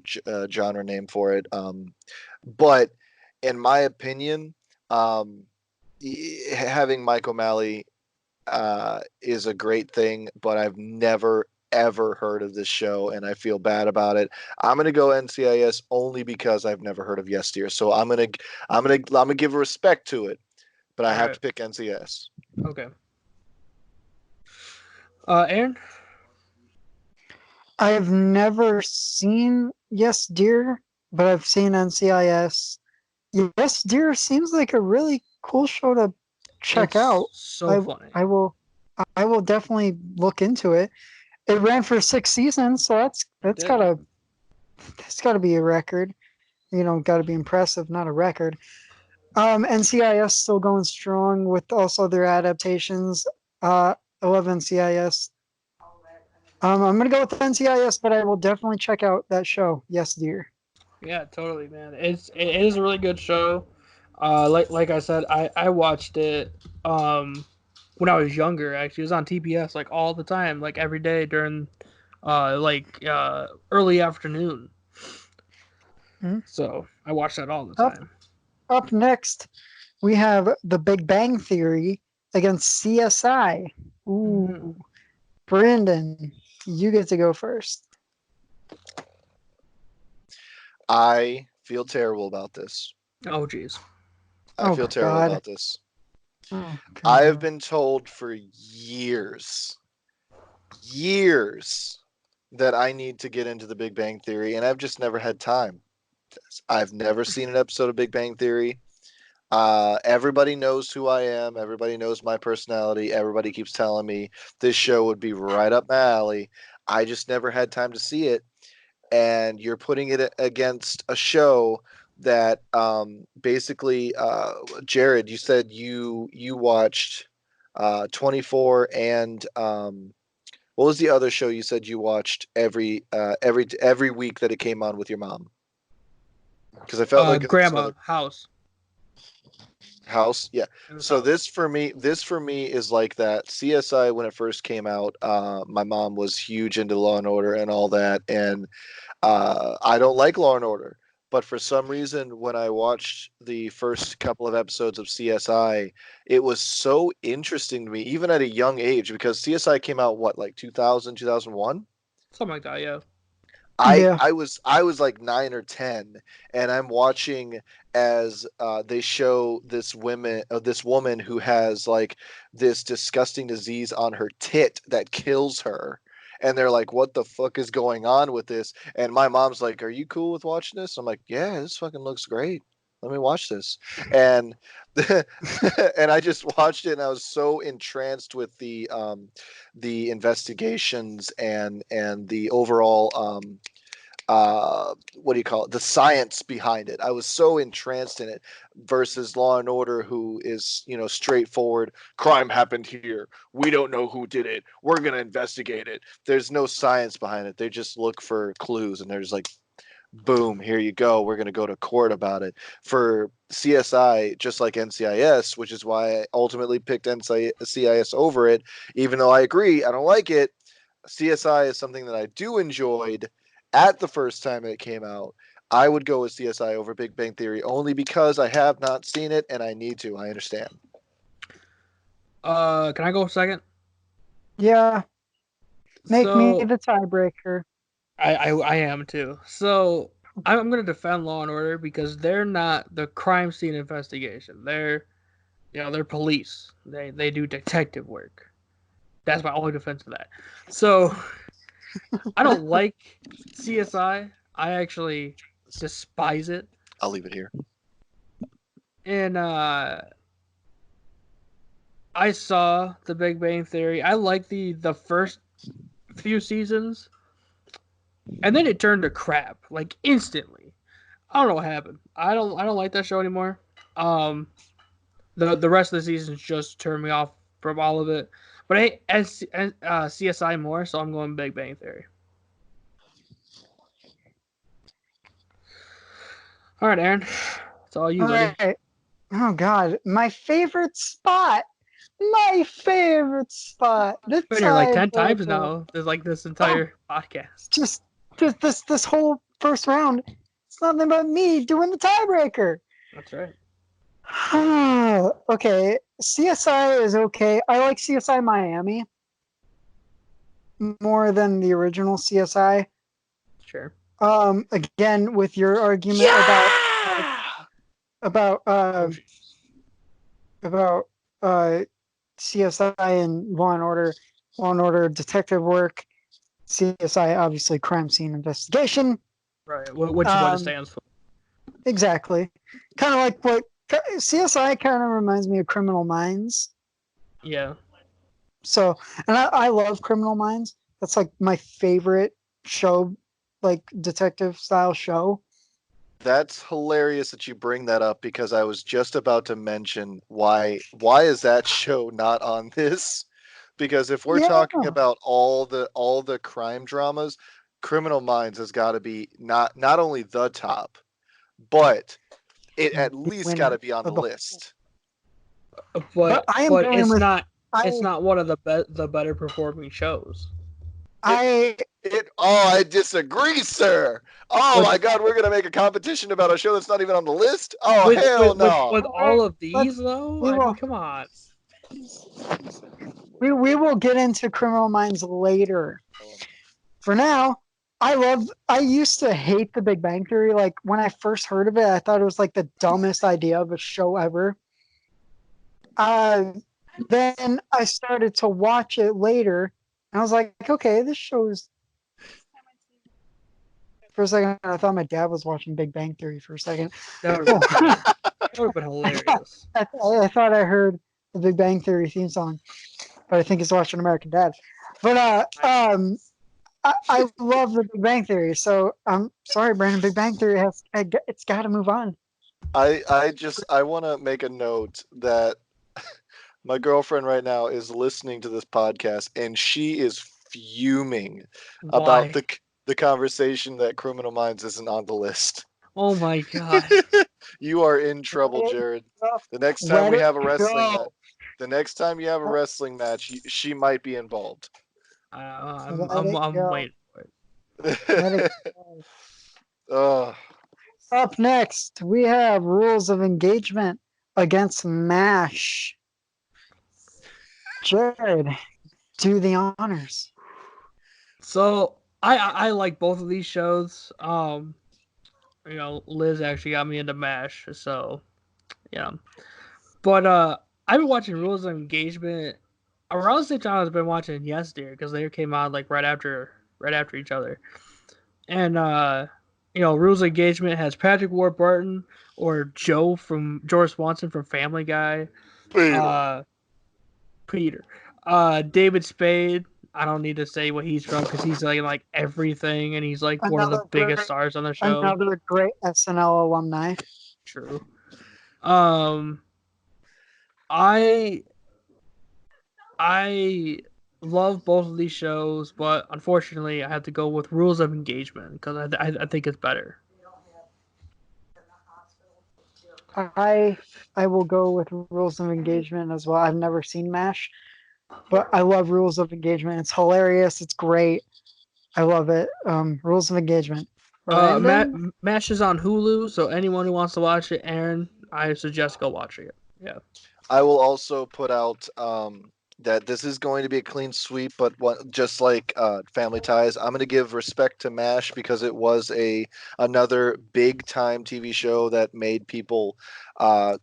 S3: genre name for it, but in my opinion, um, having Mike O'Malley is a great thing. But I've never ever heard of this show, and I feel bad about it. I'm gonna go NCIS only because I've never heard of Yes Dear. So I'm gonna give respect to it, but I
S2: all
S3: have
S2: right.
S3: to pick NCIS.
S2: Okay. Aaron?
S1: I have never seen Yes Dear, but I've seen NCIS. Yes Dear seems like a really cool show to check
S2: It's
S1: out.
S2: so
S1: I
S2: funny.
S1: I will I will definitely look into it. It ran for 6 seasons, so that's
S2: It
S1: that's
S2: did.
S1: gotta be a record. Gotta be impressive, not a record. NCIS still going strong with also their adaptations. I love NCIS. I'm gonna go with NCIS, but I will definitely check out that show. Yes, dear.
S2: Yeah, totally, man. It is a really good show. Like I said, I watched it when I was younger. Actually, it was on TBS like all the time, like every day during early afternoon.
S1: Hmm.
S2: So I watched that all the
S1: Up
S2: time.
S1: up next, we have The Big Bang Theory against CSI. Ooh. Brandon, you get to go first.
S3: I feel terrible about this.
S2: Oh, jeez.
S3: I
S1: Oh,
S3: feel terrible
S1: God.
S3: about this.
S1: Oh,
S3: I have
S1: God.
S3: been told for years that I need to get into the Big Bang Theory, and I've just never had time. I've never seen an episode of Big Bang Theory. Everybody knows who I am. Everybody knows my personality. Everybody keeps telling me this show would be right up my alley. I just never had time to see it. And you're putting it against a show that basically, Jared, you said you watched 24 and what was the other show you said you watched every week that it came on with your mom? Because I felt like there was
S2: Grandma
S3: another
S2: House.
S3: House. Yeah.
S2: It was
S3: So
S2: House.
S3: this for me is like that. CSI when it first came out, my mom was huge into Law and Order and all that, and I don't like Law and Order. But for some reason, when I watched the first couple of episodes of CSI, it was so interesting to me, even at a young age, because CSI came out what, like 2000, 2001?
S2: Something like that, yeah.
S3: I
S1: Yeah.
S3: I was I was like 9 or 10, and I'm watching as they show this woman who has like this disgusting disease on her tit that kills her, and they're like, "What the fuck is going on with this?" And my mom's like, "Are you cool with watching this?" I'm like, "Yeah, this fucking looks great. Let me watch this." And and I just watched it, and I was so entranced with the investigations and the overall what do you call it, the science behind it. I was so entranced in it versus Law and Order, who is, straightforward. Crime happened here, we don't know who did it, we're going to investigate it. There's no science behind it. They just look for clues, and there's like, boom, here you go, we're going to go to court about it. For CSI, just like NCIS, which is why I ultimately picked NCIS over it, even though I agree I don't like it. CSI is something that I do enjoyed at the first time it came out. I would go with CSI over Big Bang Theory only because I have not seen it and I need to. I understand.
S2: Can I go second?
S1: Yeah. Make me
S2: So
S1: the tiebreaker.
S2: I am too. So I'm gonna defend Law and Order because they're not the crime scene investigation. They're police. They do detective work. That's my only defense of that. So I don't like CSI. I actually despise it.
S3: I'll leave it here.
S2: And I saw The Big Bang Theory. I like the first few seasons, and then it turned to crap like instantly. I don't know what happened. I don't like that show anymore. Um, the rest of the seasons just turned me off from all of it. But hey, CSI more, so I'm going Big Bang Theory. All right, Aaron, it's all you,
S1: All
S2: buddy.
S1: right. Oh, God. My favorite spot. My favorite spot. The
S2: Been here like 10 times
S1: tiebreaker.
S2: now. There's like this
S1: Oh,
S2: entire podcast.
S1: just this whole first round. It's nothing but me doing the tiebreaker.
S2: That's right.
S1: Okay. CSI is okay. I like CSI Miami more than the original CSI.
S2: Sure.
S1: Again, with your argument
S3: Yeah!
S1: about
S2: Oh, jeez.
S1: about uh CSI and Law and Order detective work. CSI obviously crime scene investigation.
S2: Right. Which is what it
S1: Um,
S2: stands for.
S1: exactly. Kind of like what CSI kind of reminds me of Criminal Minds.
S2: Yeah.
S1: So, and I love Criminal Minds. That's like my favorite show, like detective style show.
S3: That's hilarious that you bring that up because I was just about to mention why is that show not on this? Because if we're
S1: Yeah.
S3: talking about all the crime dramas, Criminal Minds has got to be not only the top, but it at
S1: The
S3: least got
S1: winner
S3: to be on the
S1: of the.
S3: list.
S1: But
S2: But
S1: I am
S2: but
S1: going
S2: it's
S1: with
S2: not it's
S1: I.
S2: not one of the better performing shows.
S3: It
S1: I.
S3: I disagree, sir. Oh
S2: With
S3: my God, we're gonna make a competition about a show that's not even on the list. Oh
S2: with
S3: hell
S2: with with,
S3: no.
S2: with
S1: All
S2: all
S1: right.
S2: of these
S1: Let's.
S2: though,
S1: We
S2: I mean,
S1: will.
S2: come on.
S1: We will get into Criminal Minds later. For now, I used to hate The Big Bang Theory. Like when I first heard of it, I thought it was like the dumbest idea of a show ever. Then I started to watch it later, and I was like, okay, this show's. For a second, I thought my dad was watching Big Bang Theory for a second.
S2: That would have been hilarious.
S1: I thought I heard the Big Bang Theory theme song, but I think he's watching American Dad. But I love the Big Bang Theory, so I'm sorry, Brandon. Big Bang Theory it's got to move on.
S3: I want to make a note that my girlfriend right now is listening to this podcast, and she is fuming about
S2: Why?
S3: the conversation that Criminal Minds isn't on the list.
S2: Oh my god.
S3: You are in trouble, Jared. The next time
S1: Let
S3: we
S1: it
S3: have a wrestling
S1: go.
S3: match, the next time you have a wrestling match, she might be involved.
S2: I'm
S1: Let it
S2: I'm
S1: go.
S2: waiting for it.
S1: Let it go.
S3: Oh,
S1: Up next, we have Rules of Engagement against MASH. Jared, do the honors.
S2: So I like both of these shows. You know, Liz actually got me into MASH, so yeah. But I've been watching Rules of Engagement around the same time I've been watching Yes Dear, because they came out like right after each other. And you know, Rules of Engagement has Patrick Warburton or Joe from George Swanson from Family Guy.
S3: Peter.
S2: Peter. David Spade. I don't need to say what he's from because he's like everything, and he's like one of the
S1: Another
S2: biggest
S1: great,
S2: stars on the show.
S1: another great SNL alumni.
S2: True. I love both of these shows, but unfortunately, I have to go with Rules of Engagement because I think it's better.
S1: I will go with Rules of Engagement as well. I've never seen MASH, but I love Rules of Engagement. It's hilarious. It's great. I love it. Rules of Engagement. Brandon?
S2: MASH is on Hulu, so anyone who wants to watch it, Aaron, I suggest go watching it. Yeah.
S3: I will also put out that this is going to be a clean sweep, but just like Family Ties, I'm going to give respect to MASH because it was another big time TV show that made people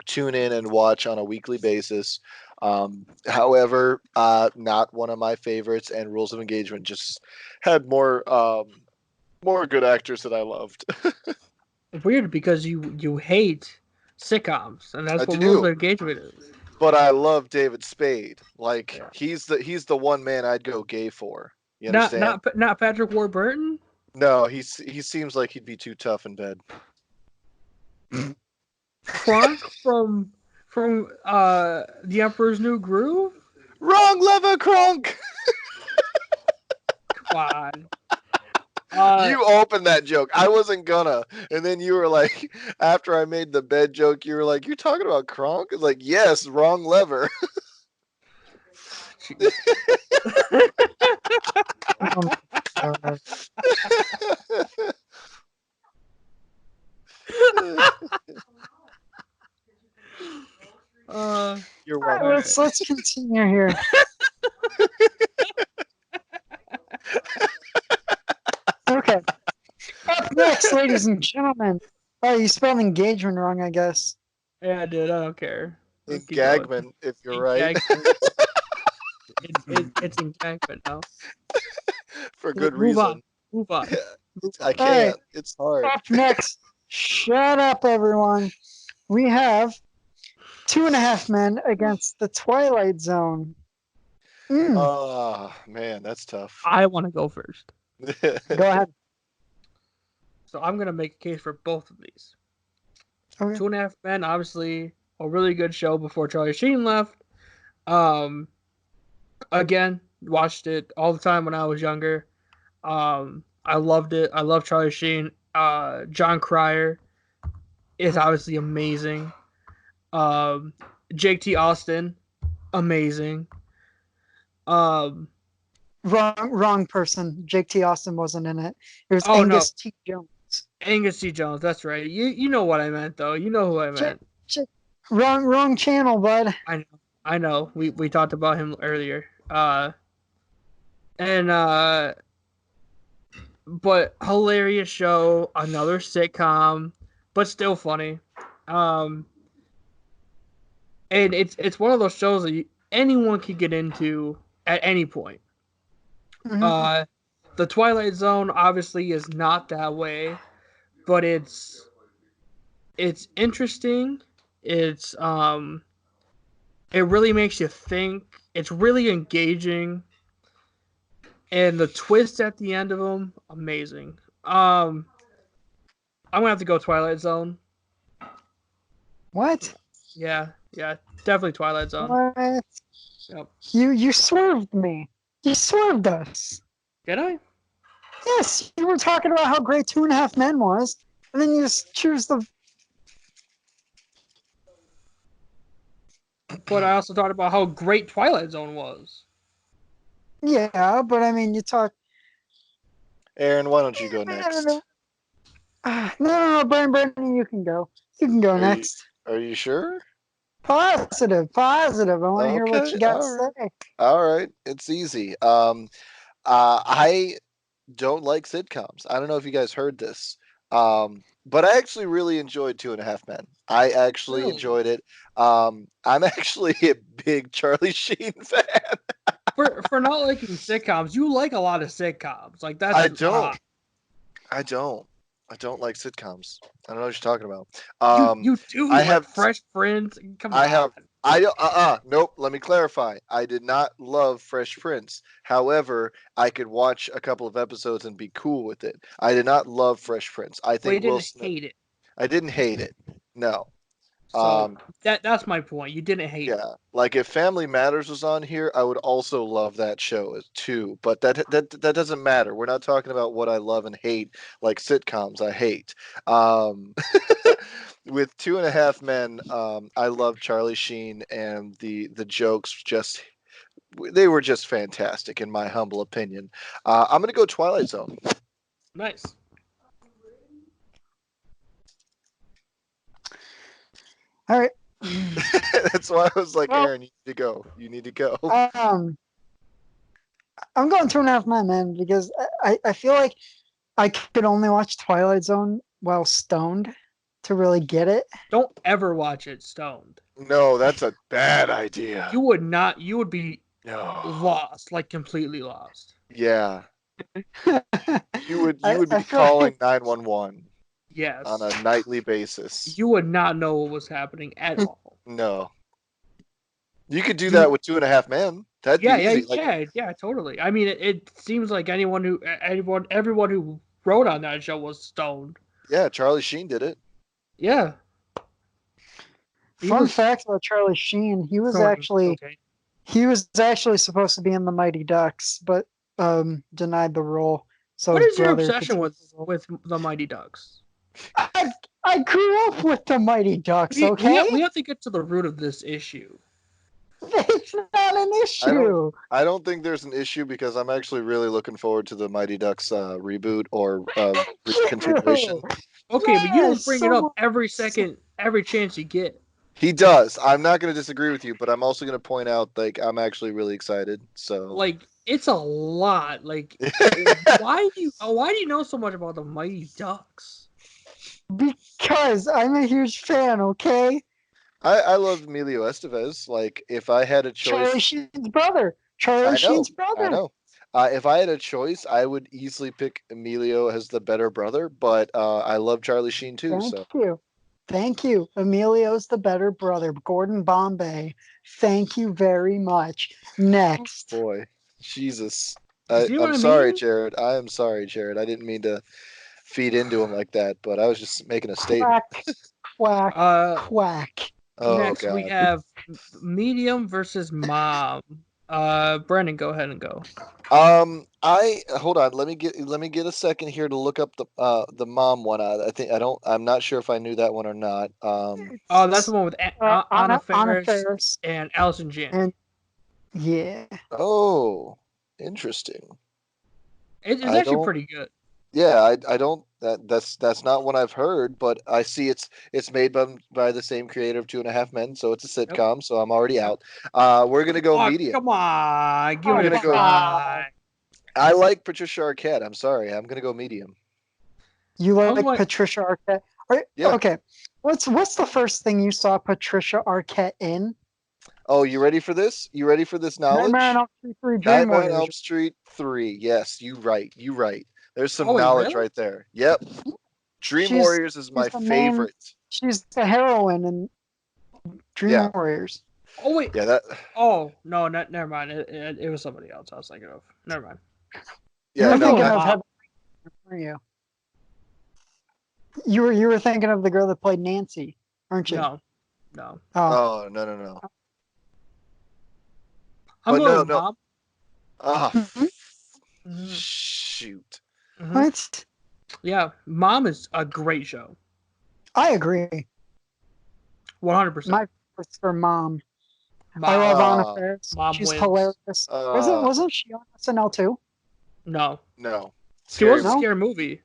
S3: tune in and watch on a weekly basis. However, not one of my favorites, and Rules of Engagement just had more good actors that I loved.
S2: Weird because you hate sitcoms, and that's
S3: I
S2: what Rules
S3: do.
S2: of Engagement is.
S3: But I love David Spade. Like
S2: Yeah.
S3: he's the one man I'd go gay for. You
S2: Not
S3: understand?
S2: not Patrick Warburton.
S3: No, he seems like he'd be too tough in bed.
S2: Kronk from The Emperor's New Groove.
S3: Wrong lever, Kronk.
S2: Come on.
S3: You opened that joke. I wasn't gonna, and then you were like, after I made the bed joke, you were like, "You're talking about Kronk?" It's like, yes, wrong lever. You're welcome.
S1: Let's continue here. Okay. Up next, ladies and gentlemen. Oh, you spelled engagement wrong, I guess.
S2: Yeah, dude, I don't care.
S3: In
S2: Let's keep going.
S3: Gagman, if you're right,
S2: It's engagement now.
S3: for good
S2: Move
S3: reason.
S2: on. Move on.
S3: I can't. It's hard.
S1: Up next, shut up, everyone. We have 2.5 Men against the Twilight Zone.
S3: Oh man, that's tough.
S2: I want to go first.
S1: Go ahead.
S2: So I'm gonna make a case for both of these.
S1: Okay.
S2: 2.5 Men, obviously a really good show before Charlie Sheen left. Again, watched it all the time when I was younger. I loved it. I love Charlie Sheen. John Cryer is obviously amazing. Jake T. Austin, amazing.
S1: Wrong person. Jake T. Austin wasn't in it. It was Angus T. Jones.
S2: Angus T. Jones, that's right. You know what I meant though. You know who I meant.
S1: Wrong channel, bud.
S2: I know. We talked about him earlier. Uh, and but hilarious show, another sitcom, but still funny. Um, and it's one of those shows that anyone can get into at any point.
S1: Mhm.
S2: Uh, the Twilight Zone obviously is not that way, but it's interesting. It's it really makes you think. It's really engaging, and the twist at the end of them, amazing. I'm gonna have to go Twilight Zone.
S1: What?
S2: Yeah, yeah, definitely Twilight Zone.
S1: What?
S2: Yep.
S1: You swerved me. You swerved us.
S2: Did I?
S1: Yes, you were talking about how great Two and a Half Men was, and then you just choose the.
S2: But I also talked about how great Twilight Zone was.
S1: Yeah, but I mean, you talk.
S3: Aaron, why don't you go
S1: I don't know.
S3: next?
S1: No, Brandon, you can go. You can go
S3: Are you
S1: next.
S3: are you sure?
S1: Positive, positive. I want to hear what
S3: Okay,
S1: you got to
S3: all right.
S1: say.
S3: All right. It's easy. I don't like sitcoms. I don't know if you guys heard this. But I actually really enjoyed Two and a Half Men. I actually
S2: Really?
S3: enjoyed it. I'm actually a big Charlie Sheen fan.
S2: For not liking sitcoms, you like a lot of sitcoms. Like
S3: I
S2: that's
S3: don't. I don't. I don't like sitcoms. I don't know what you're talking about.
S2: you
S3: Um,
S2: you do
S3: I
S2: like
S3: have
S2: Fresh Prince. Come
S3: I
S2: on.
S3: have I don't nope, let me clarify. I did not love Fresh Prince. However, I could watch a couple of episodes and be cool with it. I did not love Fresh Prince. I
S2: But you
S3: think Will
S2: didn't
S3: Smith
S2: hate it.
S3: I didn't hate it. No.
S2: So
S3: Um
S2: that's my point. You didn't hate it.
S3: yeah, like if Family Matters was on here, I would also love that show too. But that doesn't matter. We're not talking about what I love and hate, like sitcoms. I hate. Um, with Two and a Half Men, I love Charlie Sheen and the jokes. Just they were just fantastic in my humble opinion. I'm gonna go Twilight Zone.
S2: Nice.
S1: All right.
S3: That's why I was like,
S1: Well,
S3: Aaron, you need to go. You need to go.
S1: um, I'm going Two and a Half Men, man, because I feel like I could only watch Twilight Zone while stoned to really get it.
S2: Don't ever watch it stoned.
S3: No, that's a bad idea.
S2: You would not. You would be
S3: No.
S2: lost, like completely lost.
S3: Yeah. You would
S1: I
S3: be
S1: feel like
S3: calling 911 on
S2: Yes.
S3: a nightly basis.
S2: You would not know what was happening at all.
S3: No. You could do that
S2: You
S3: with Two and a Half Men. That'd be easy. Like
S2: yeah, totally. I mean, it seems like everyone who wrote on that show was stoned.
S3: yeah, Charlie Sheen did it.
S2: Yeah, he
S1: fun
S2: was
S1: fact about Charlie Sheen,
S2: snorting cocaine.
S1: he was actually supposed to be in the Mighty Ducks, but denied the role. So
S2: What
S1: his
S2: is your
S1: brother could
S2: obsession
S1: take the role.
S2: with the Mighty Ducks?
S1: I I grew up with the Mighty Ducks, okay?
S2: We have to get to the root of this issue.
S1: It's not an
S3: I don't
S1: issue.
S3: I don't think there's an issue because I'm actually really looking forward to the Mighty Ducks reboot or continuation.
S2: Okay, but you
S1: Yeah,
S2: don't bring it up
S1: so,
S2: every
S1: so
S2: second, every chance you get.
S3: He does. I'm not going to disagree with you, but I'm also going to point out like I'm actually really excited. So
S2: Like it's a lot. Like why do you know so much about the Mighty Ducks?
S1: because I'm a huge fan, okay?
S3: I love Emilio Estevez. Like if I had a
S1: Charlie
S3: choice,
S1: Sheen's brother. Charlie
S3: I know,
S1: Sheen's
S3: I
S1: brother.
S3: know. If I had a choice, I would easily pick Emilio as the better brother, but I love Charlie Sheen too.
S1: Thank
S3: So
S1: you. Thank you. Emilio's the better brother. Gordon Bombay. Thank you very much. Next.
S3: boy, Jesus,
S2: You see what
S3: I'm
S2: I
S3: sorry,
S2: mean?
S3: Jared. I am sorry, Jared. I didn't mean to feed into him like that, but I was just making a statement.
S1: Quack, quack,
S2: Uh,
S1: quack.
S3: Oh
S2: Next we
S3: God.
S2: have Medium versus Mom. Brandon, go ahead and go.
S3: I hold on. Let me get a second here to look up the mom one. I think I don't. I'm not sure if I knew that one or not.
S2: Oh, that's the
S1: It's
S2: one with Anna
S1: Anna
S2: Faris
S1: Faris.
S2: and Allison Janney.
S1: And yeah.
S3: Oh, interesting.
S2: It's
S3: I
S2: actually
S3: don't.
S2: pretty good.
S3: Yeah, I don't That's not what I've heard, but I see it's made by the same creator of Two and a Half Men, so it's a
S2: Yep.
S3: sitcom. So I'm already
S2: Yep.
S3: out. We're gonna go
S2: Oh,
S3: medium.
S2: come on, give
S1: Oh,
S2: it a
S3: gonna go-
S2: try.
S3: I like Patricia Arquette. I'm sorry. I'm gonna go medium.
S1: You
S2: I was
S1: like
S2: like,
S1: Patricia Arquette?
S3: Yeah.
S1: Okay. What's the first thing you saw Patricia Arquette in?
S3: Oh, you ready for this? You ready for this
S1: Nightmare on
S3: knowledge?
S1: Elm Street 3 Dream
S3: Nightmare on
S1: Warriors.
S3: Elm Street 3. Yes, you right. You right. There's some
S2: oh wait,
S3: knowledge
S2: really?
S3: right there. Yep. Dream
S1: She's
S3: Warriors is
S1: she's
S3: my
S1: the main.
S3: favorite.
S1: She's the heroine in Dream
S3: Yeah.
S1: Warriors.
S2: Oh wait.
S3: Yeah, that
S2: Oh no, never mind. It was somebody else I was thinking of. Never mind.
S1: You
S3: yeah,
S1: were
S2: I'm
S3: no,
S2: going
S1: thinking
S3: that
S1: of
S2: Mom.
S1: Heather, weren't you? You were thinking of the girl that played Nancy, aren't you?
S2: No.
S1: Oh,
S3: oh no.
S2: I'm
S3: But
S2: going
S3: no,
S2: with
S3: no.
S2: Mom.
S3: Ah,
S1: Mhm.
S2: Mhm.
S3: shoot.
S2: Mhm.
S1: what?
S2: Yeah, Mom is a great show.
S1: I agree.
S2: 100%.
S1: My first for Mom.
S2: Mom,
S1: I love Anna
S3: Uh,
S1: Faris.
S2: Mom
S1: She's
S2: wins.
S1: hilarious. Wasn't she on SNL too?
S2: No,
S3: No.
S2: she was a
S1: No?
S2: scary movie.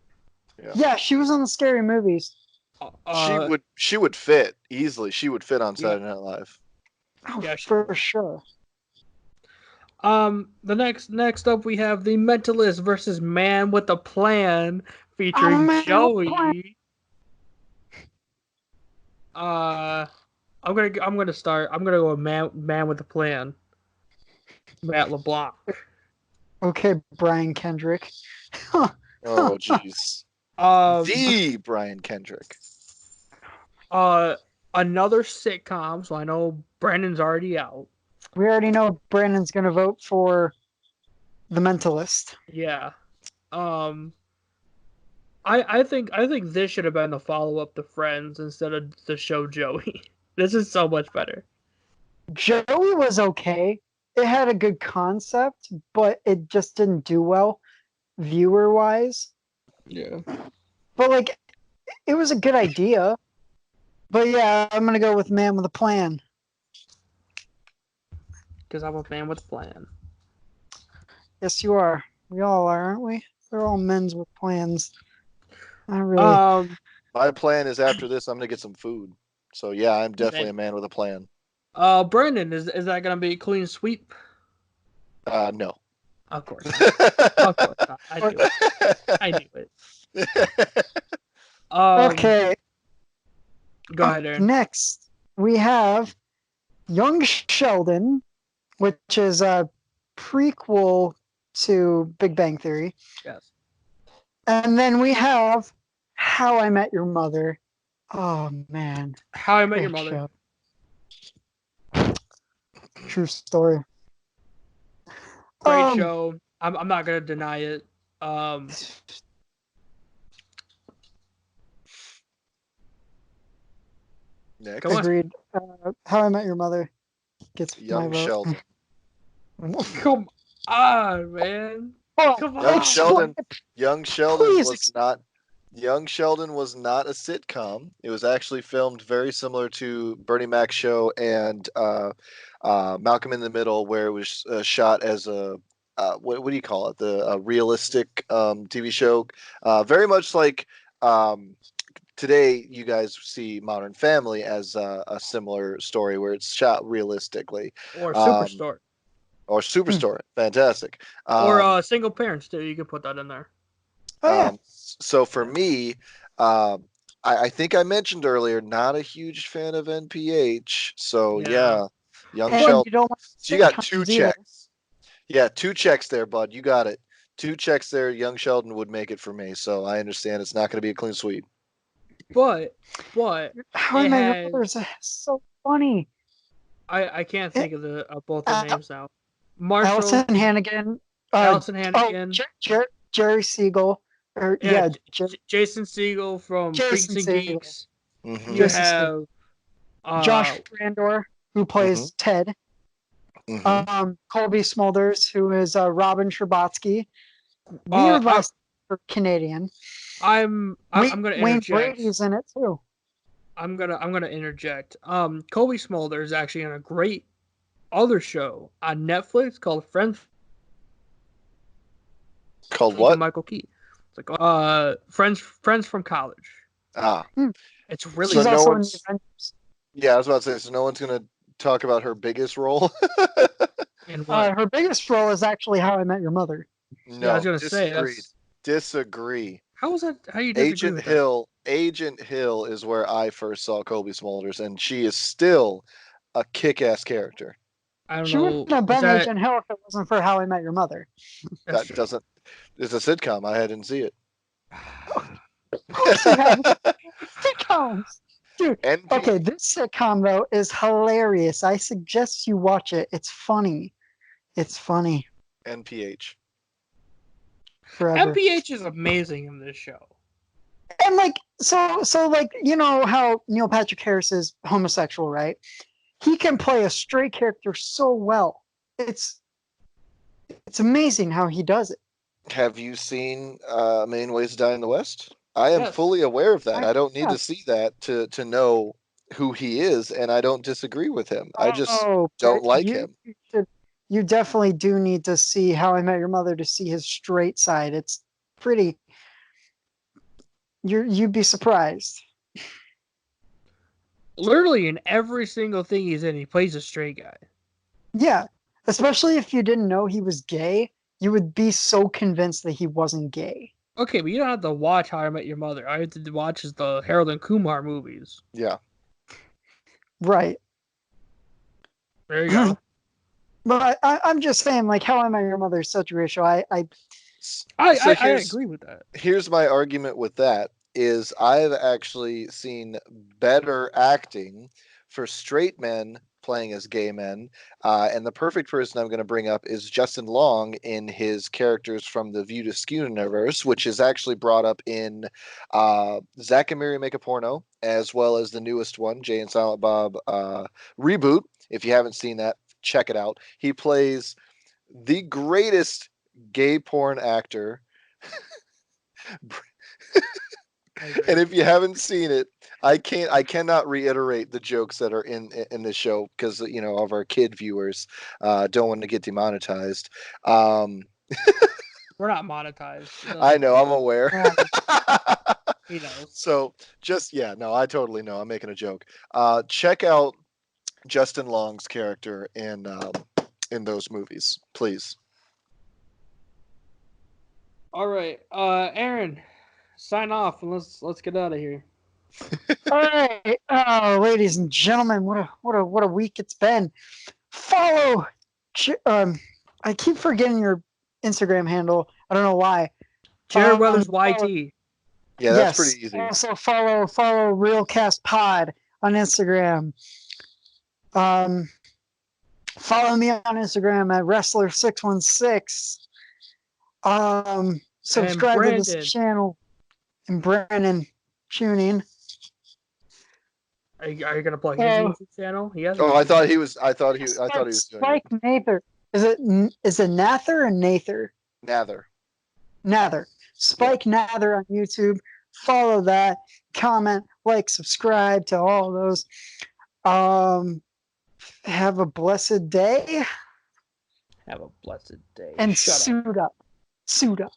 S3: Yeah.
S1: Yeah, she was on the scary movies.
S3: She would fit easily. She would fit on
S2: Yeah.
S3: Saturday Night Live.
S1: Oh,
S2: Yeah, she
S1: for
S2: would.
S1: sure.
S2: The next up we have The Mentalist versus Man with a Plan, featuring
S1: Man,
S2: Joey. I'm gonna start. I'm gonna go with Man with a Plan. Matt LeBlanc.
S1: okay, Brian Kendrick.
S3: Oh, jeez.
S2: Um,
S3: The Brian Kendrick.
S2: Another sitcom. So I know Brandon's already out.
S1: We already know Brandon's gonna vote for The Mentalist.
S2: Yeah. I think this should have been the follow up to Friends instead of the show Joey. This is so much better.
S1: Joey was okay. It had a good concept, but it just didn't do well viewer wise.
S2: Yeah.
S1: But like, it was a good idea. But yeah, I'm gonna go with Man with a Plan.
S2: Because I'm a man with a plan.
S1: Yes, you are. We all are, aren't we? We're all men's with plans. Not really.
S3: My plan is after this, I'm gonna get some food. So yeah, I'm definitely a man with a plan.
S2: Brandon, is that gonna be a clean sweep?
S3: No.
S2: Of course. Of course not. I knew it. I knew it.
S1: Okay.
S2: Go ahead, Aaron.
S1: Next, we have Young Sheldon, which is a prequel to Big Bang Theory.
S2: Yes.
S1: And then we have How I Met Your Mother. Oh, man.
S2: How I Met Your
S1: Great
S2: Mother.
S1: show. True story.
S2: Great show. I'm not gonna deny it.
S3: Next.
S2: Go on.
S1: Agreed. How I Met Your Mother gets my
S3: Young
S1: vote.
S3: Sheldon.
S2: Come on, man.
S1: Oh,
S2: Come on.
S3: Young Sheldon
S1: Please
S3: was not. Young Sheldon was not a sitcom. It was actually filmed very similar to Bernie Mac's show and Malcolm in the Middle, where it was shot as a what do you call it? The realistic TV show, very much like today. You guys see Modern Family as a similar story where it's shot realistically.
S2: Or
S3: Um,
S2: Superstore.
S3: or Superstore, fantastic.
S2: Or single parents too. You can put that in there.
S1: Oh, yeah.
S3: So for me, I think I mentioned earlier, not a huge fan of NPH. So yeah, Young
S1: And
S3: Sheldon.
S1: you don't want
S3: So you got two
S1: sitcoms either.
S3: checks. Yeah, two checks there, bud. You got it. Two checks there. Young Sheldon would make it for me. So I understand it's not going to be a clean sweep.
S2: But
S1: How I
S2: it
S1: Met Your
S2: has-
S1: Mother is so funny.
S2: I can't think of both their names now. Marshall,
S1: Allison Hannigan.
S2: Allison Hannigan.
S1: Jerry Siegel. Or
S2: Yeah,
S1: Jerry,
S2: Jason Segel from
S1: Jason
S2: Freaks and
S1: Segel.
S2: Geeks.
S3: Mhm.
S2: You
S1: Jason
S2: have
S1: Josh Randor, who plays Ted.
S3: Mhm.
S1: Colby Smulders, who is Robin Scherbatsky. Weird last for Canadian.
S2: I'm gonna
S1: Wayne
S2: interject.
S1: Brady's in it too.
S2: I'm gonna interject. Colby Smolder is actually on a great other show on Netflix called Friends.
S3: Called what?
S2: Michael Key. It's like friends from college.
S3: Ah,
S2: It's really
S1: She's
S3: So
S2: good.
S3: no
S1: also in the
S3: one's.
S1: Avengers.
S3: Yeah, I was about to say. So no one's gonna talk about her biggest role.
S2: And what?
S1: Her biggest role is actually How I Met Your Mother.
S2: Yeah, I was
S3: No,
S2: gonna say
S3: disagreed.
S2: that's
S3: Disagree.
S2: how is that? How you disagree with that?
S3: Agent Hill is where I first saw Kobe Smulders, and she is still a kick-ass character.
S2: I don't
S1: She wouldn't
S2: know.
S1: have
S2: Is
S1: been
S2: that
S1: Agent Hill if it wasn't for How I Met Your Mother.
S2: that's
S3: That
S2: true?
S3: doesn't. It's a sitcom. I didn't see it.
S1: Of course you have sitcoms. Dude,
S3: NP
S1: okay, this sitcom though is hilarious. I suggest you watch it. It's funny. It's funny
S3: NPH.
S1: forever.
S2: MPH is amazing in this show.
S1: And like so like you know how Neil Patrick Harris is homosexual, right? He can play a straight character so well. It's amazing how he does it.
S3: Have you seen A Million Ways to Die in the West? I am
S2: Yes.
S3: fully aware of that.
S1: I
S3: I don't need to
S1: have.
S3: see that to know who he is, and I don't disagree with him. I just
S1: Oh,
S3: don't
S1: but
S3: like him.
S1: you definitely do need to see How I Met Your Mother to see his straight side. It's pretty you'd be surprised.
S2: Literally in every single thing he's in, he plays a straight guy.
S1: Yeah. Especially if you didn't know he was gay, you would be so convinced that he wasn't gay.
S2: Okay, but you don't have to watch How I Met Your Mother. All you have to watch is the Harold and Kumar movies.
S3: Yeah.
S1: Right.
S2: There you go.
S1: But I'm just saying, like, How I Met Your Mother is such a great show.
S3: So
S2: I agree with that.
S3: here's my argument with that is I've actually seen better acting for straight men playing as gay men, and the perfect person I'm going to bring up is Justin Long in his characters from the View to Skew universe, which is actually brought up in Zack and Miri Make a Porno, as well as the newest one, Jay and Silent Bob Reboot. If you haven't seen that, check it out. He plays the greatest gay porn actor. And if you haven't seen it, I cannot reiterate the jokes that are in this show because of our kid viewers don't want to get demonetized. Um,
S2: We're not monetized.
S3: I know, I'm aware.
S2: He knows.
S3: So just no, I totally know. I'm making a joke. Check out Justin Long's character in those movies, please.
S2: All right, Aaron, sign off and let's get out of here.
S1: All right, ladies and gentlemen, what a week it's been. Follow, I keep forgetting your Instagram handle. I don't know why.
S2: Jared Weathers
S1: Follow,
S2: YT.
S3: Yeah, that's
S1: yes.
S3: pretty easy.
S1: Also follow ReelCast Pod on Instagram. Follow me on Instagram at Wrestler616. Subscribe to this
S2: Brandon.
S1: channel. And Brandon tuning.
S2: Are you gonna plug his YouTube channel? He has.
S3: Oh, I thought he was doing
S1: Spike
S3: it.
S1: Nather. Is it Nather or Nather?
S3: Nather.
S1: Nather. Spike Nather on YouTube. Follow that. Comment, like, subscribe to all those. Have a blessed day.
S2: Have a blessed day.
S1: And
S2: Shut up.
S1: suit up. Suit up.